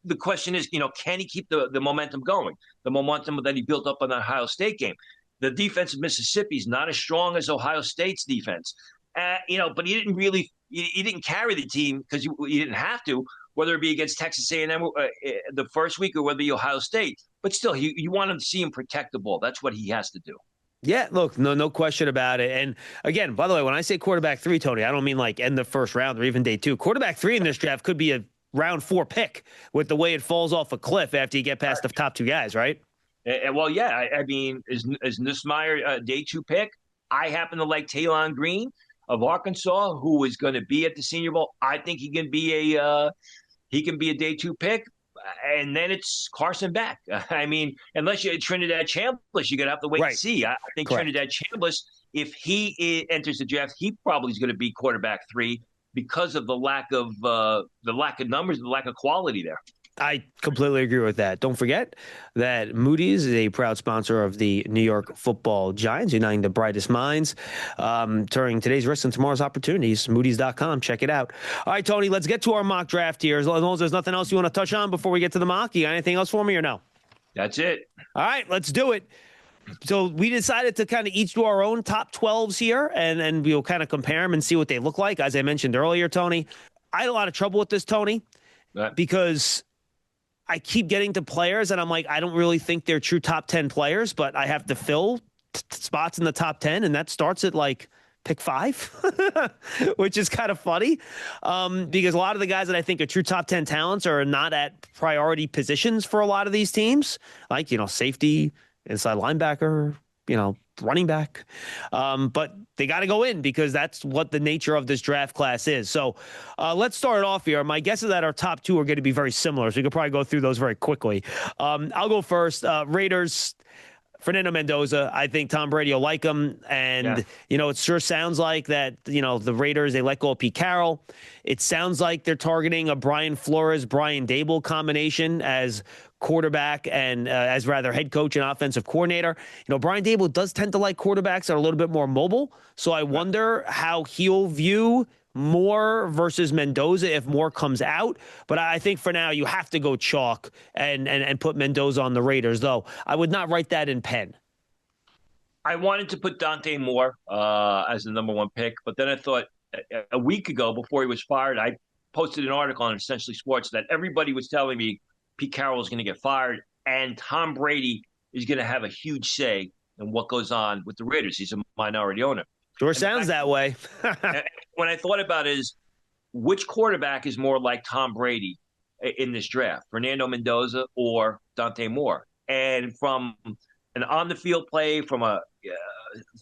the question is, can he keep the momentum going? The momentum that he built up on the Ohio State game. The defense of Mississippi is not as strong as Ohio State's defense. But he didn't carry the team because he didn't have to, whether it be against Texas A&M the first week or whether it be Ohio State. But still, you want him to see him protect the ball. That's what he has to do. Yeah, look, no question about it. And again, by the way, when I say quarterback 3, Tony, I don't mean like end the first round or even day 2. Quarterback 3 in this draft could be a round 4 pick with the way it falls off a cliff after you get past the top 2 guys, right? Well, yeah. I mean, is Nussmeier a day 2 pick? I happen to like Talon Green of Arkansas, who is going to be at the Senior Bowl. I think he can be a day 2 pick. And then it's Carson Beck. I mean, unless you're Trinidad Chambliss, you're going to have to wait and see. I think Correct. Trinidad Chambliss, if he enters the draft, he probably is going to be quarterback 3 because of the lack of numbers, the lack of quality there. I completely agree with that. Don't forget that Moody's is a proud sponsor of the New York Football Giants, uniting the brightest minds. Turning today's risks and tomorrow's opportunities, Moody's.com. Check it out. All right, Tony, let's get to our mock draft here. As long as there's nothing else you want to touch on before we get to the mock, you got anything else for me or no? That's it. All right, let's do it. So we decided to kind of each do our own top 12s here, and we'll kind of compare them and see what they look like. As I mentioned earlier, Tony, I had a lot of trouble with this, Tony, because I keep getting to players and I'm like, I don't really think they're true top 10 players, but I have to fill spots in the top 10. And that starts at like pick 5, which is kind of funny because a lot of the guys that I think are true top 10 talents are not at priority positions for a lot of these teams, like, safety, inside linebacker, running back. But they got to go in because that's what the nature of this draft class is. So let's start it off here. My guess is that our top 2 are going to be very similar. So we could probably go through those very quickly. I'll go first. Raiders, Fernando Mendoza. I think Tom Brady will like him. And, it sure sounds like that, the Raiders, they let go of Pete Carroll. It sounds like they're targeting a Brian Flores, Brian Dable combination as quarterback and as rather head coach and offensive coordinator. Brian Dable does tend to like quarterbacks that are a little bit more mobile. So I wonder how he'll view Moore versus Mendoza if Moore comes out. But I think for now you have to go chalk and put Mendoza on the Raiders, though I would not write that in pen. I wanted to put Dante Moore as the number 1 pick, but then I thought a week ago before he was fired, I posted an article on Essentially Sports that everybody was telling me Pete Carroll is going to get fired and Tom Brady is going to have a huge say in what goes on with the Raiders. He's a minority owner. Sure sounds that way. When I thought about it is, which quarterback is more like Tom Brady in this draft, Fernando Mendoza or Dante Moore? And from an on-the-field play, from a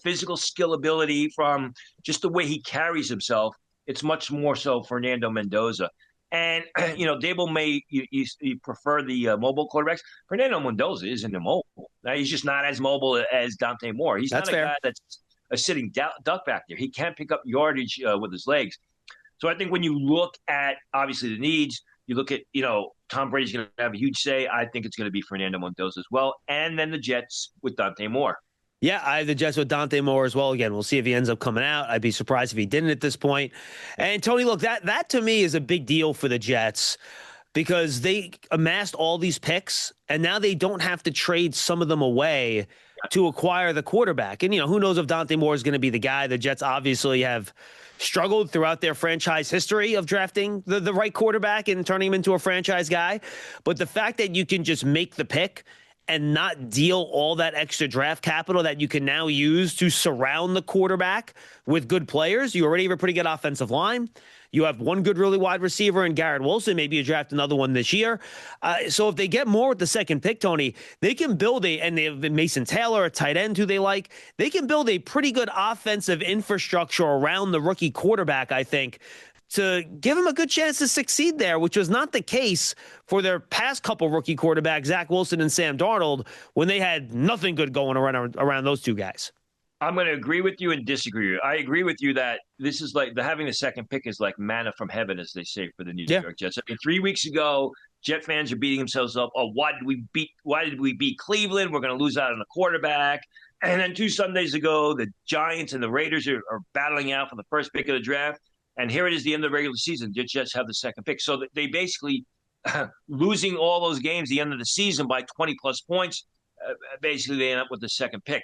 physical skill ability, from just the way he carries himself, it's much more so Fernando Mendoza. And, Dable may you prefer the mobile quarterbacks. Fernando Mendoza isn't immobile. Now, he's just not as mobile as Dante Moore. He's not a guy that's a sitting duck back there. He can't pick up yardage with his legs. So I think when you look at, obviously, the needs, you look at, Tom Brady's going to have a huge say. I think it's going to be Fernando Mendoza as well. And then the Jets with Dante Moore. Yeah, I have the Jets with Dante Moore as well. Again, we'll see if he ends up coming out. I'd be surprised if he didn't at this point. And Tony, look, that to me is a big deal for the Jets because they amassed all these picks and now they don't have to trade some of them away to acquire the quarterback. And, who knows if Dante Moore is going to be the guy. The Jets obviously have struggled throughout their franchise history of drafting the right quarterback and turning him into a franchise guy. But the fact that you can just make the pick and not deal all that extra draft capital that you can now use to surround the quarterback with good players. You already have a pretty good offensive line. You have one good, really wide receiver in Garrett Wilson. Maybe you draft another one this year. So if they get more with the second pick, Tony, they can build and they have Mason Taylor, a tight end who they like. They can build a pretty good offensive infrastructure around the rookie quarterback, I think, to give him a good chance to succeed there, which was not the case for their past couple rookie quarterbacks, Zach Wilson and Sam Darnold, when they had nothing good going around those two guys. I'm going to agree with you and disagree with you. I agree with you that this is like having the second pick is like manna from heaven, as they say for the New Yeah. York Jets. I mean, 3 weeks ago, Jet fans are beating themselves up. Oh, why did we beat Cleveland? We're going to lose out on a quarterback. And then 2 Sundays ago, the Giants and the Raiders are battling out for the first pick of the draft. And here it is, the end of the regular season. The Jets have the second pick. So they basically losing all those games, the end of the season by 20 plus points. Basically, they end up with the second pick.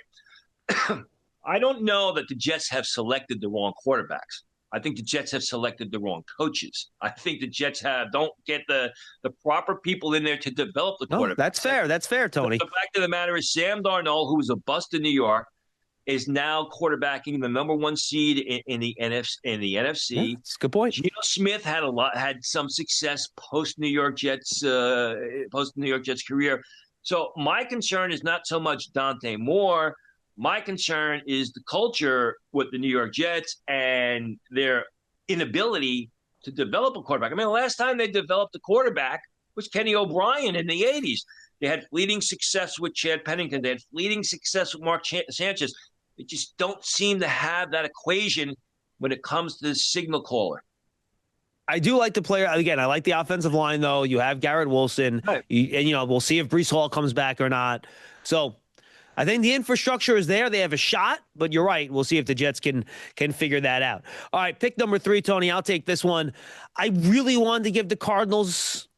I don't know that the Jets have selected the wrong quarterbacks. I think the Jets have selected the wrong coaches. I think the Jets don't get the proper people in there to develop the quarterback. That's fair. That's fair, Tony. The fact of the matter is Sam Darnold, who was a bust in New York, is now quarterbacking the number one seed in the NFC. Yeah, that's a good point. Geno Smith had some success post New York Jets career. So my concern is not so much Dante Moore. My concern is the culture with the New York Jets and their inability to develop a quarterback. I mean, the last time they developed a quarterback was Kenny O'Brien in the 80s. They had fleeting success with Chad Pennington. They had fleeting success with Mark Sanchez. They just don't seem to have that equation when it comes to the signal caller. I do like the player. Again, I like the offensive line, though. You have Garrett Wilson. Right. And we'll see if Breece Hall comes back or not. So I think the infrastructure is there. They have a shot, but you're right. We'll see if the Jets can figure that out. All right, pick number 3, Tony. I'll take this one. I really wanted to give the Cardinals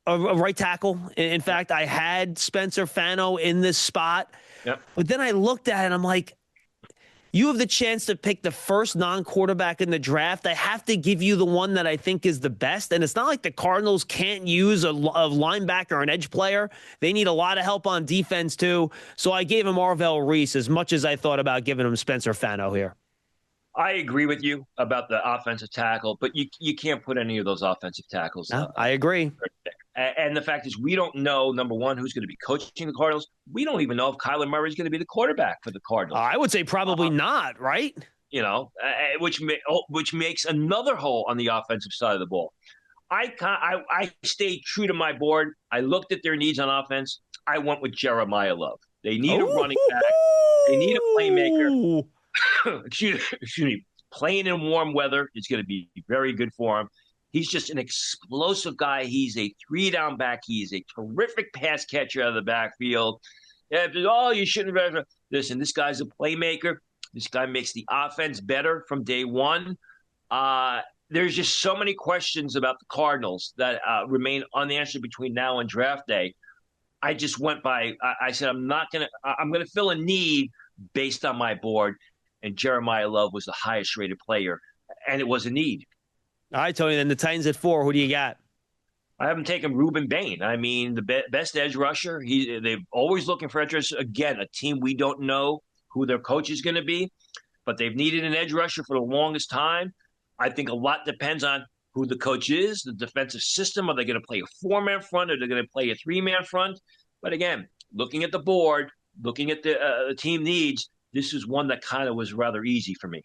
a right tackle. In fact, I had Spencer Fano in this spot. Yep. But then I looked at it and I'm like, you have the chance to pick the first non-quarterback in the draft. I have to give you the one that I think is the best. And it's not like the Cardinals can't use a linebacker or an edge player. They need a lot of help on defense, too. So I gave him Arvell Reese as much as I thought about giving him Spencer Fano here. I agree with you about the offensive tackle, but you can't put any of those offensive tackles. No, I agree. And the fact is, we don't know, number one, who's going to be coaching the Cardinals. We don't even know if Kyler Murray is going to be the quarterback for the Cardinals. I would say probably not, right? Which makes another hole on the offensive side of the ball. I stayed true to my board. I looked at their needs on offense. I went with Jeremiah Love. They need a running back. They need a playmaker. excuse me. Playing in warm weather is going to be very good for him. He's just an explosive guy. He's a 3-down back. He's a terrific pass catcher out of the backfield. You shouldn't have. Listen, this guy's a playmaker. This guy makes the offense better from day one. There's just so many questions about the Cardinals that remain unanswered between now and draft day. I just went by. I said I'm going to fill a need based on my board, and Jeremiah Love was the highest rated player, and it was a need. All right, Tony, then the Titans at 4. Who do you got? I haven't taken Ruben Bain. I mean, the best edge rusher. They're always looking for edge rushers. Again, a team we don't know who their coach is going to be, but they've needed an edge rusher for the longest time. I think a lot depends on who the coach is, the defensive system. Are they going to play a 4-man front or are they going to play a 3-man front? But again, looking at the board, looking at the team needs, this is one that kind of was rather easy for me.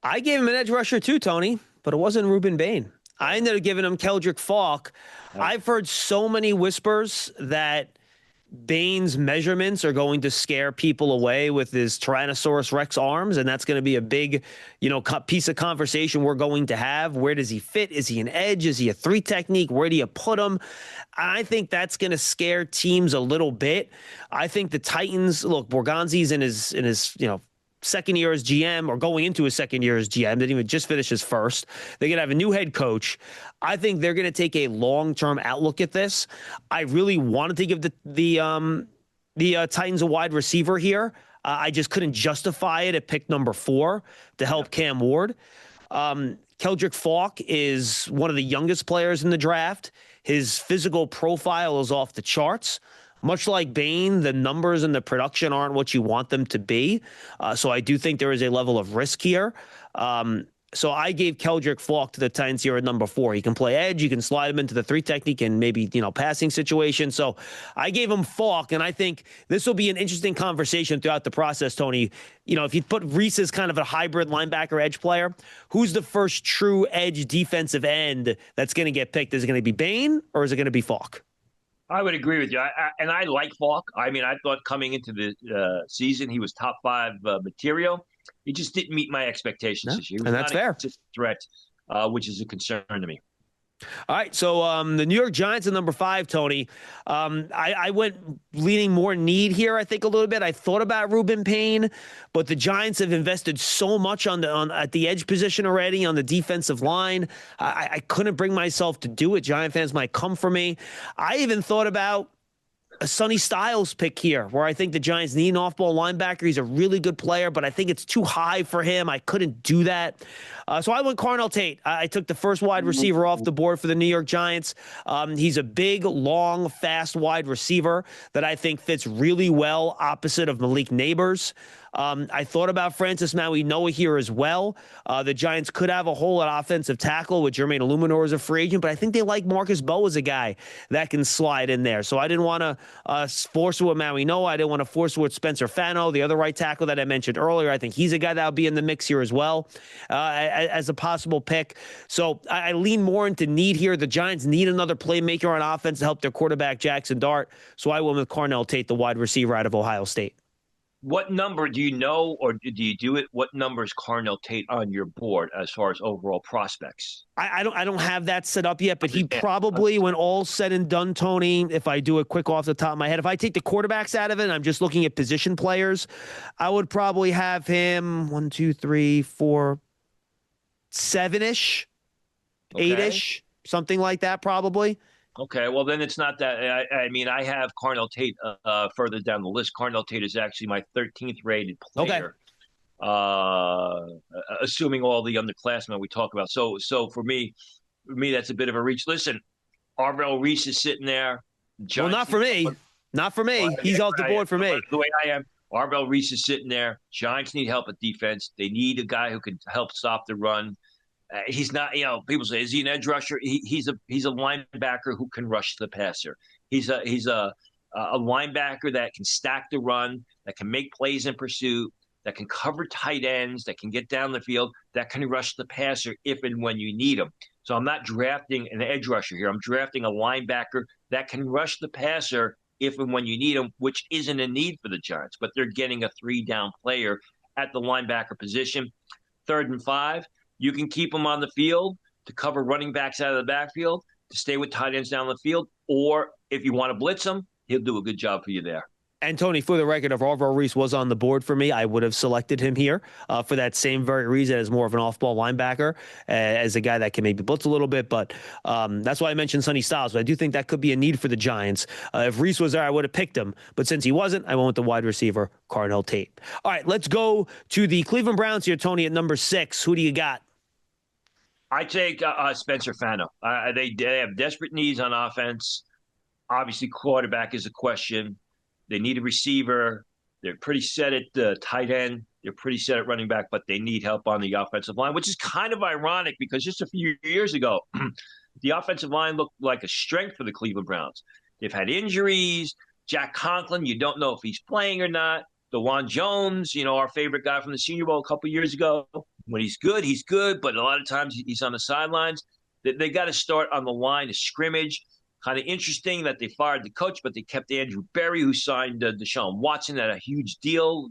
I gave him an edge rusher too, Tony, but it wasn't Ruben Bain. I ended up giving him Keldrick Falk. I've heard so many whispers that Bain's measurements are going to scare people away with his Tyrannosaurus Rex arms, and that's going to be a big, piece of conversation we're going to have. Where does he fit? Is he an edge? Is he a 3 technique? Where do you put him? I think that's going to scare teams a little bit. I think the Titans, look, Borgonzi's in his second year as GM, or going into his second year as GM. Didn't even just finish his first. They're going to have a new head coach. I think they're going to take a long-term outlook at this. I really wanted to give the Titans a wide receiver here. I just couldn't justify it at pick number 4 to help Cam Ward. Keldrick Falk is one of the youngest players in the draft. His physical profile is off the charts. Much like Bain, the numbers and the production aren't what you want them to be. So I do think there is a level of risk here. So I gave Keldrick Falk to the Titans here at number 4. He can play edge. You can slide him into the 3 technique and maybe, passing situation. So I gave him Falk, and I think this will be an interesting conversation throughout the process, Tony. If you put Reese as kind of a hybrid linebacker edge player, who's the first true edge defensive end that's going to get picked? Is it going to be Bain or is it going to be Falk? I would agree with you. And I like Falk. I mean, I thought coming into the season he was top 5 material. He just didn't meet my expectations this year. He was and that's fair. A threat, which is a concern to me. All right, so the New York Giants at number 5, Tony. I went leaning more need here, I think, a little bit. I thought about Ruben Payne, but the Giants have invested so much at the edge position already, on the defensive line. I couldn't bring myself to do it. Giant fans might come for me. I even thought about a Sonny Styles pick here, where I think the Giants need an off-ball linebacker. He's a really good player, but I think it's too high for him. I couldn't do that. So I went Carnell Tate. I took the first wide receiver off the board for the New York Giants. He's a big, long, fast wide receiver that I think fits really well opposite of Malik Neighbors. I thought about Francis Maui-Noah here as well. The Giants could have a hole at offensive tackle with Jermaine Illuminor as a free agent, but I think they like Marcus Bowe as a guy that can slide in there. So I didn't want to force it with Maui-Noah. I didn't want to force it with Spencer Fano, the other right tackle that I mentioned earlier. I think he's a guy that will be in the mix here as well as a possible pick. So I lean more into need here. The Giants need another playmaker on offense to help their quarterback, Jackson Dart. So I went with Carnell Tate, the wide receiver out of Ohio State. What number do you know, or do you do it? What number is Carnell Tate on your board as far as overall prospects? I don't have that set up yet, but he probably, when all's said and done, Tony, if I do it quick off the top of my head, if I take the quarterbacks out of it and I'm just looking at position players, I would probably have him 1, 2, 3, 4, 7-ish, 8-ish, something like that, probably. Okay, well, then it's not that. I mean, I have Carnell Tate further down the list. Carnell Tate is actually my 13th rated player, assuming all the underclassmen we talk about. So for me, that's a bit of a reach. Listen, Arvell Reese is sitting there. Well, not for me. Not for me. He's off the board for me. The way I am, Arvell Reese is sitting there. Giants need help at defense. They need a guy who can help stop the run. He's not, people say, is he an edge rusher? He's a linebacker who can rush the passer. He's a linebacker that can stack the run, that can make plays in pursuit, that can cover tight ends, that can get down the field, that can rush the passer if and when you need him. So I'm not drafting an edge rusher here. I'm drafting a linebacker that can rush the passer if and when you need him, which isn't a need for the Giants, but they're getting a 3-down player at the linebacker position. 3rd and 5. You can keep him on the field to cover running backs out of the backfield, to stay with tight ends down the field, or if you want to blitz him, he'll do a good job for you there. And Tony, for the record, if Arvell Reese was on the board for me, I would have selected him here for that same very reason, as more of an off-ball linebacker, as a guy that can maybe blitz a little bit. But that's why I mentioned Sonny Styles. But I do think that could be a need for the Giants. If Reese was there, I would have picked him. But since he wasn't, I went with the wide receiver, Carnell Tate. All right, let's go to the Cleveland Browns here, Tony, at number 6. Who do you got? I take Spencer Fano. They have desperate needs on offense. Obviously, quarterback is a question. They need a receiver. They're pretty set at the tight end. They're pretty set at running back, but they need help on the offensive line, which is kind of ironic because just a few years ago, the offensive line looked like a strength for the Cleveland Browns. They've had injuries. Jack Conklin, you don't know if he's playing or not. DeJuan Jones, our favorite guy from the Senior Bowl a couple years ago. When he's good, but a lot of times he's on the sidelines. They got to start on the line of scrimmage. Kind of interesting that they fired the coach, but they kept Andrew Berry, who signed Deshaun Watson at a huge deal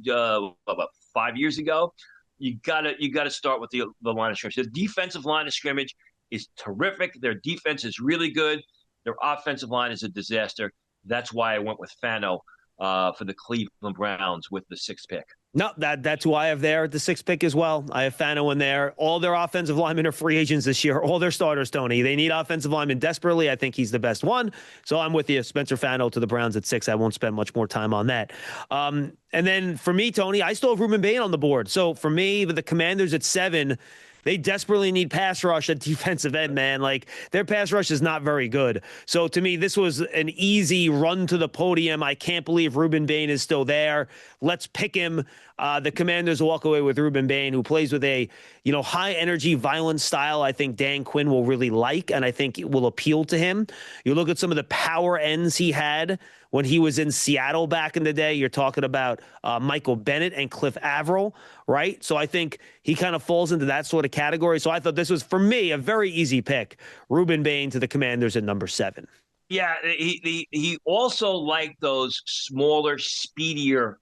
about 5 years ago. You gotta start with the line of scrimmage. The defensive line of scrimmage is terrific. Their defense is really good. Their offensive line is a disaster. That's why I went with Fano for the Cleveland Browns with the 6th pick. No, that's who I have there at the 6th pick as well. I have Fano in there. All their offensive linemen are free agents this year. All their starters, Tony. They need offensive linemen desperately. I think he's the best one. So I'm with you. Spencer Fano to the Browns at 6. I won't spend much more time on that. And then for me, Tony, I still have Ruben Bain on the board. So for me, with the Commanders at 7, they desperately need pass rush at defensive end, man. Like, their pass rush is not very good. So to me, this was an easy run to the podium. I can't believe Ruben Bain is still there. Let's pick him. The Commanders will walk away with Ruben Bain, who plays with a, high energy, violent style. I think Dan Quinn will really like, and I think it will appeal to him. You look at some of the power ends he had when he was in Seattle back in the day. You're talking about Michael Bennett and Cliff Averill, right? So I think he kind of falls into that sort of category. So I thought this was, for me, a very easy pick. Ruben Bain to the Commanders at number 7. Yeah, he also liked those smaller, speedier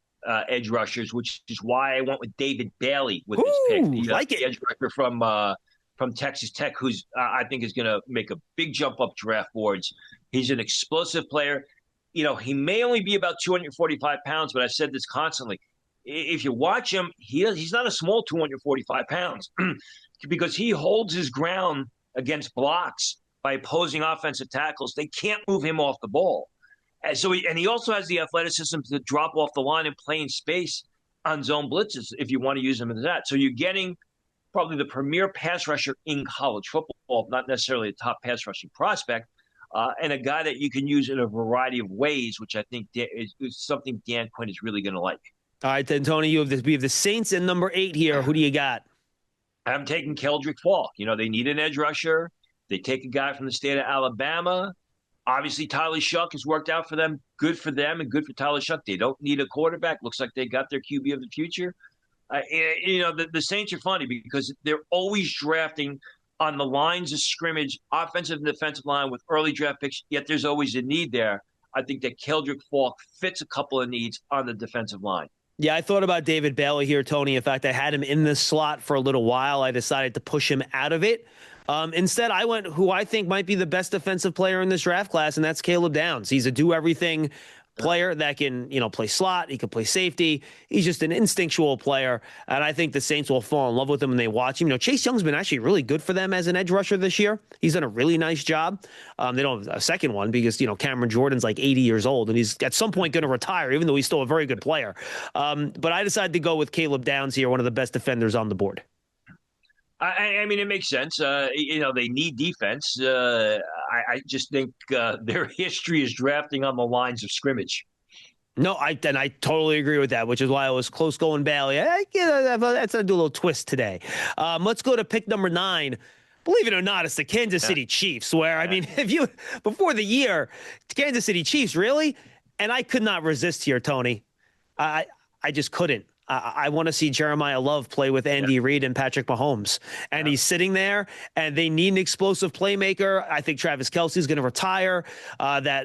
edge rushers, which is why I went with David Bailey with this pick, Ooh, like the it. edge rusher from Texas Tech, who's I think is going to make a big jump up draft boards. He's an explosive player. He may only be about 245 pounds, but I've said this constantly. If you watch him, he's not a small 245 pounds because he holds his ground against blocks by opposing offensive tackles. They can't move him off the ball. And so he also has the athleticism to drop off the line and play in space on zone blitzes if you want to use him as that. So you're getting probably the premier pass rusher in college football, not necessarily a top pass rushing prospect, and a guy that you can use in a variety of ways, which I think is something Dan Quinn is really going to like. All right, then, Tony, we have the Saints in number 8 here. Who do you got? I'm taking Keldrick Falk. They need an edge rusher. They take a guy from the state of Alabama. Obviously, Tyler Shuck has worked out for them. Good for them and good for Tyler Shuck. They don't need a quarterback. Looks like they got their QB of the future. The Saints are funny because they're always drafting on the lines of scrimmage, offensive and defensive line with early draft picks, yet there's always a need there. I think that Keldrick Falk fits a couple of needs on the defensive line. Yeah, I thought about David Bailey here, Tony. In fact, I had him in this slot for a little while. I decided to push him out of it. Instead, I went who I think might be the best defensive player in this draft class, and that's Caleb Downs. He's a do-everything player that can, play slot. He can play safety. He's just an instinctual player, and I think the Saints will fall in love with him when they watch him. Chase Young's been actually really good for them as an edge rusher this year. He's done a really nice job. They don't have a second one because, Cameron Jordan's like 80 years old, and he's at some point going to retire, even though he's still a very good player. But I decided to go with Caleb Downs here, one of the best defenders on the board. I mean, it makes sense. They need defense. I just think their history is drafting on the lines of scrimmage. No, I totally agree with that, which is why I was close going Bailey. That's going to do a little twist today. Let's go to pick number 9. Believe it or not, it's the Kansas City Chiefs, where, I mean, before the year, Kansas City Chiefs, really? And I could not resist here, Tony. I just couldn't. I want to see Jeremiah Love play with Andy Reid and Patrick Mahomes. And he's sitting there, and they need an explosive playmaker. I think Travis Kelce's going to retire.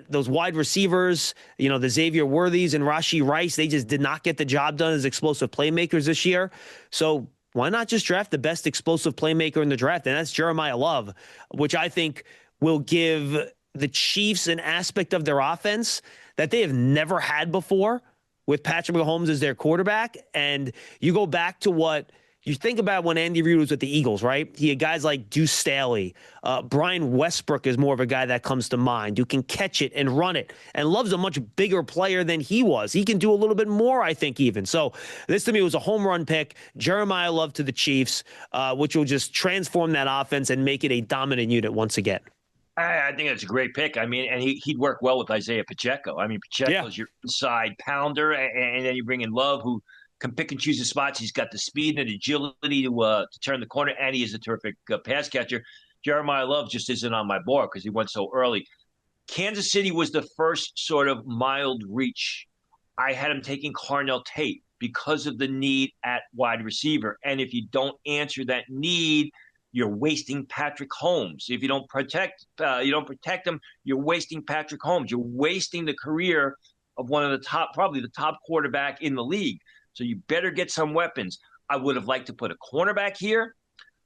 Those wide receivers, the Xavier Worthies and Rashee Rice, they just did not get the job done as explosive playmakers this year. So why not just draft the best explosive playmaker in the draft? And that's Jeremiah Love, which I think will give the Chiefs an aspect of their offense that they have never had before, with Patrick Mahomes as their quarterback. And you go back to what you think about when Andy Reid was with the Eagles, right? He had guys like Deuce Staley. Brian Westbrook is more of a guy that comes to mind who can catch it and run it, and Love's a much bigger player than he was. He can do a little bit more, I think, even. So this to me was a home run pick. Jeremiah Love to the Chiefs, which will just transform that offense and make it a dominant unit once again. I think it's a great pick. I mean, and he'd work well with Isaiah Pacheco. I mean, Pacheco's your inside pounder, and then you bring in Love, who can pick and choose his spots. He's got the speed and agility to turn the corner, and he is a terrific pass catcher. Jeremiah Love just isn't on my board because he went so early. Kansas City was the first sort of mild reach. I had him taking Carnell Tate because of the need at wide receiver. And if you don't answer that need, you're wasting Patrick Holmes. If you don't protect him, you're wasting Patrick Holmes. You're wasting the career of one of the top, probably the top quarterback in the league. So you better get some weapons. I would have liked to put a cornerback here,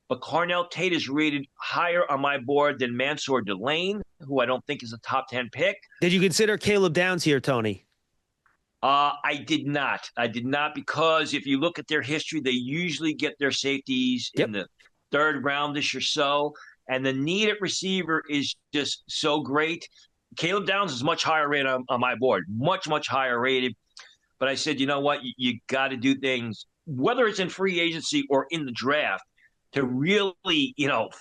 but Carnell Tate is rated higher on my board than Mansour Delane, who I don't think is a top 10 pick. Did you consider Caleb Downs here, Tony? I did not. Because if you look at their history, they usually get their safeties in the third roundish or so, and the need at receiver is just so great. Caleb Downs is much higher rated on my board, much higher rated. But I said, you know what, you got to do things, whether it's in free agency or in the draft, to really,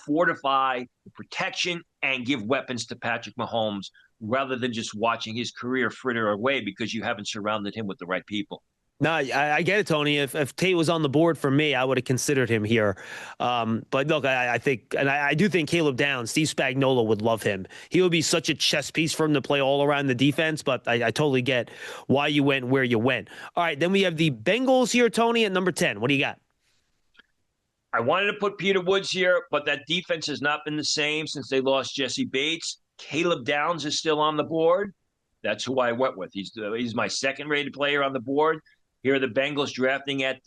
fortify the protection and give weapons to Patrick Mahomes, rather than just watching his career fritter away because you haven't surrounded him with the right people. No, I get it, Tony. If Tate was on the board for me, I would have considered him here. But look, I think, and I do think Caleb Downs, Steve Spagnuolo would love him. He would be such a chess piece for him to play all around the defense. But I totally get why you went where you went. All right, then we have the Bengals here, Tony, at number 10. What do you got? I wanted to put Peter Woods here, but that defense has not been the same since they lost Jesse Bates. Caleb Downs is still on the board. That's who I went with. He's my second rated player on the board. Here are the Bengals drafting at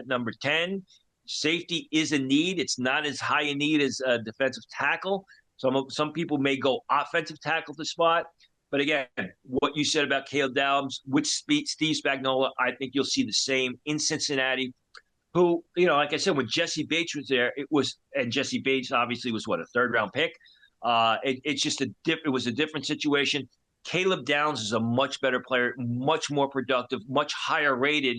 number 10. Safety is a need. It's not as high a need as defensive tackle. Some people may go offensive tackle to spot. But again, what you said about Caleb Downs with Steve Spagnuolo, I think you'll see the same in Cincinnati, who, like I said, when Jesse Bates was there, and Jesse Bates obviously was what, a third round pick. It's just it was a different situation. Caleb Downs is a much better player, much more productive, much higher rated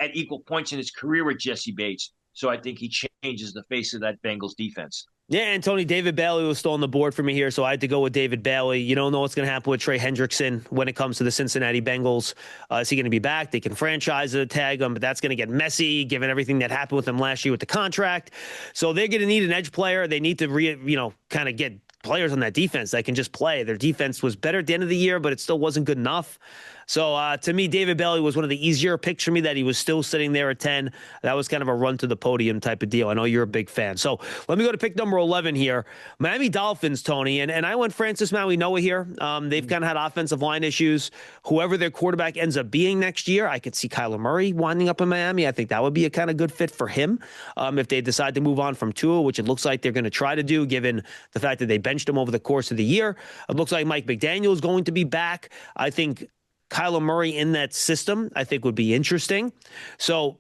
at equal points in his career with Jesse Bates. So I think he changes the face of that Bengals defense. Yeah, and Tony, David Bailey was still on the board for me here, so I had to go with David Bailey. You don't know what's going to happen with Trey Hendrickson when it comes to the Cincinnati Bengals. Is he going to be back? They can franchise it, tag him, but that's going to get messy given everything that happened with him last year with the contract. So they're going to need an edge player. They need to kind of get players on that defense that can just play. Their defense was better at the end of the year, but it still wasn't good enough. So to me, David Bailey was one of the easier picks for me that he was still sitting there at 10. That was kind of a run to the podium type of deal. I know you're a big fan. So let me go to pick number 11 here. Miami Dolphins, Tony. And I went Francis Maui-Noah here. They've kind of had offensive line issues. Whoever their quarterback ends up being next year, I could see Kyler Murray winding up in Miami. I think that would be a kind of good fit for him if they decide to move on from Tua, which it looks like they're going to try to do given the fact that they benched him over the course of the year. It looks like Mike McDaniel is going to be back. I think Kyler Murray in that system, I think, would be interesting. So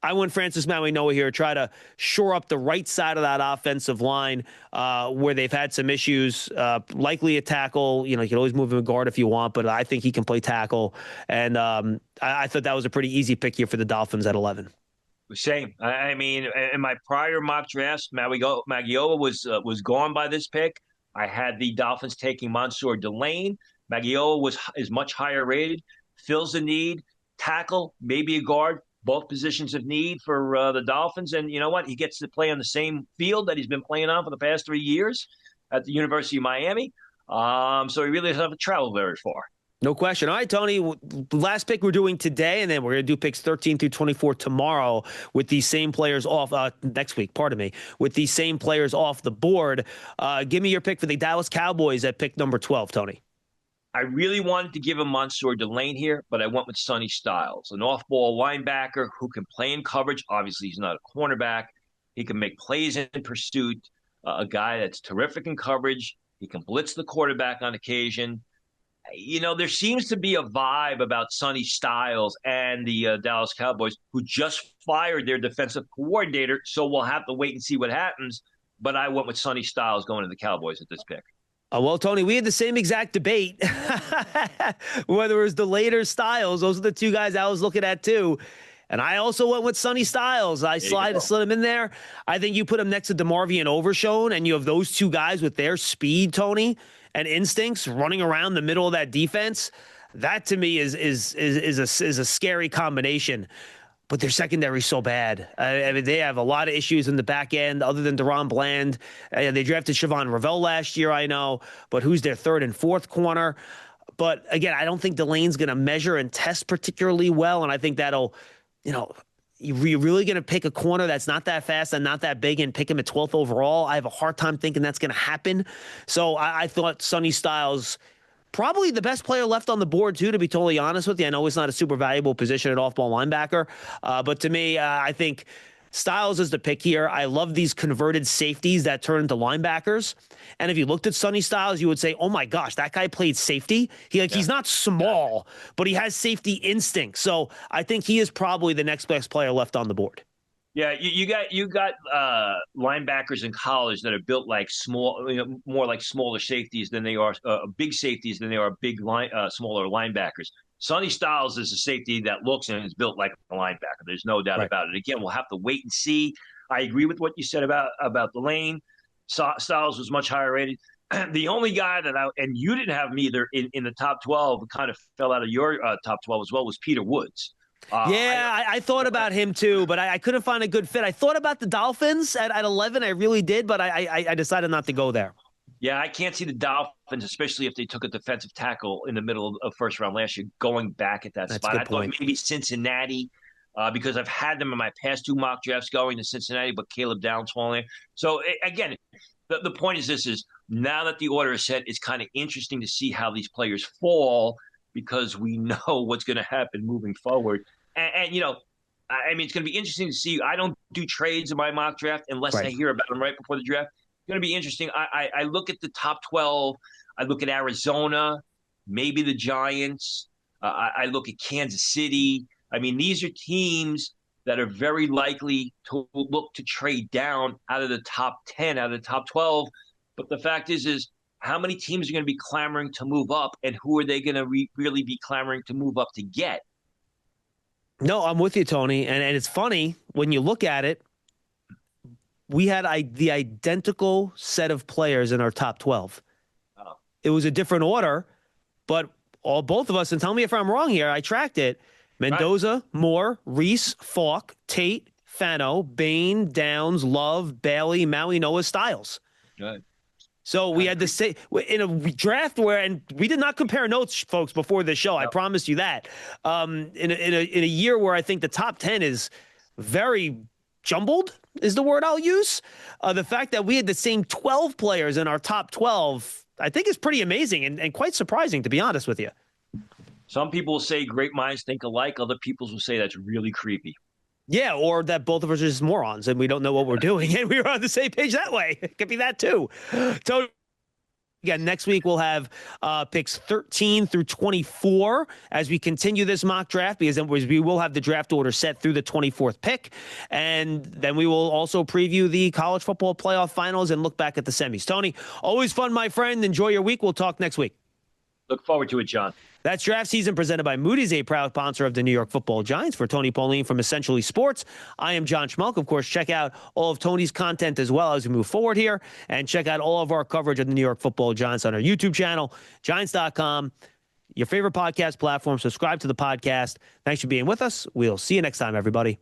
I went Francis Maui-Noah here, try to shore up the right side of that offensive line where they've had some issues. Likely a tackle. You can always move him a guard if you want, but I think he can play tackle. And I thought that was a pretty easy pick here for the Dolphins at 11. Same. I mean, in my prior mock drafts, Magiola was gone by this pick. I had the Dolphins taking Mansour Delane. Magiola is much higher rated, fills the need, tackle, maybe a guard, both positions of need for the Dolphins. And you know what? He gets to play on the same field that he's been playing on for the past 3 years at the University of Miami. So he really doesn't have to travel very far. No question. All right, Tony, last pick we're doing today, and then we're going to do picks 13 through 24 tomorrow with these same players off next week, pardon me, with these same players off the board. Give me your pick for the Dallas Cowboys at pick number 12, Tony. I really wanted to give him Mansour Delane here, but I went with Sonny Styles, an off-ball linebacker who can play in coverage. Obviously, he's not a cornerback. He can make plays in pursuit, a guy that's terrific in coverage. He can blitz the quarterback on occasion. There seems to be a vibe about Sonny Styles and the Dallas Cowboys, who just fired their defensive coordinator, so we'll have to wait and see what happens. But I went with Sonny Styles going to the Cowboys at this pick. Well, Tony, we had the same exact debate, whether it was Delane or Styles. Those are the two guys I was looking at, too. And I also went with Sonny Styles. I slid him in there. I think you put him next to DeMarvion Overshown, and you have those two guys with their speed, Tony, and instincts running around the middle of that defense. That, to me, is a scary combination. But their secondary is so bad. I mean, they have a lot of issues in the back end other than Deron Bland. They drafted Siobhan Revelle last year, I know, but who's their third and fourth corner? But again, I don't think Delane's going to measure and test particularly well, and I think that'll, you're really going to pick a corner that's not that fast and not that big and pick him at 12th overall? I have a hard time thinking that's going to happen. So I thought Sonny Styles, probably the best player left on the board, too, to be totally honest with you. I know it's not a super valuable position at off-ball linebacker, but to me, I think Styles is the pick here. I love these converted safeties that turn into linebackers. And if you looked at Sonny Styles, you would say, oh, my gosh, that guy played safety. He's not small, but he has safety instinct. So I think he is probably the next best player left on the board. Yeah, you got linebackers in college that are built like more like smaller safeties than they are big safeties than they are smaller linebackers. Sonny Styles is a safety that looks and is built like a linebacker. There's no doubt about it. Again, we'll have to wait and see. I agree with what you said about Delane. Styles was much higher rated. The only guy and you didn't have him either in the top 12, kind of fell out of your top 12 as well, was Peter Woods. Yeah, I thought about him too, but I couldn't find a good fit. I thought about the Dolphins at 11. I really did, but I decided not to go there. Yeah, I can't see the Dolphins, especially if they took a defensive tackle in the middle of first round last year, going back at that That's a spot. good I thought point. maybe Cincinnati, because I've had them in my past two mock drafts going to Cincinnati, but Caleb Downs falling. So again, the point is this: is now that the order is set, it's kind of interesting to see how these players fall because we know what's going to happen moving forward. And I mean, it's going to be interesting to see. I don't do trades in my mock draft unless I Right. hear about them right before the draft. It's going to be interesting. I look at the top 12. I look at Arizona, maybe the Giants. I look at Kansas City. I mean, these are teams that are very likely to look to trade down out of the top 10, out of the top 12. But the fact is how many teams are going to be clamoring to move up, and who are they going to really be clamoring to move up to get? No, I'm with you, Tony. And it's funny when you look at it, we had the identical set of players in our top 12. Oh, It was a different order, but both of us, and tell me if I'm wrong here, I tracked it. right. Mendoza, Moore, Reese, Falk, Tate, Fano, Bain, Downs, Love, Bailey, Maui, Noah, Styles. Good. So we had to say in a draft where, and we did not compare notes, folks, before the show. I promised you that. In a year where I think the top 10 is very jumbled, is the word I'll use. The fact that we had the same 12 players in our top 12, I think is pretty amazing and quite surprising, to be honest with you. Some people will say great minds think alike. Other people will say that's really creepy. Yeah, or that both of us are just morons and we don't know what we're doing, and we were on the same page that way. It could be that too. So again, next week we'll have picks 13 through 24 as we continue this mock draft, because then we will have the draft order set through the 24th pick. And then we will also preview the college football playoff finals and look back at the semis. Tony, always fun, my friend. Enjoy your week. We'll talk next week. Look forward to it, John. That's Draft Season presented by Moody's, a proud sponsor of the New York Football Giants. For Tony Pauline from Essentially Sports, I am John Schmelk. Of course, check out all of Tony's content as well as we move forward here, and check out all of our coverage of the New York Football Giants on our YouTube channel, Giants.com, your favorite podcast platform. Subscribe to the podcast. Thanks for being with us. We'll see you next time, everybody.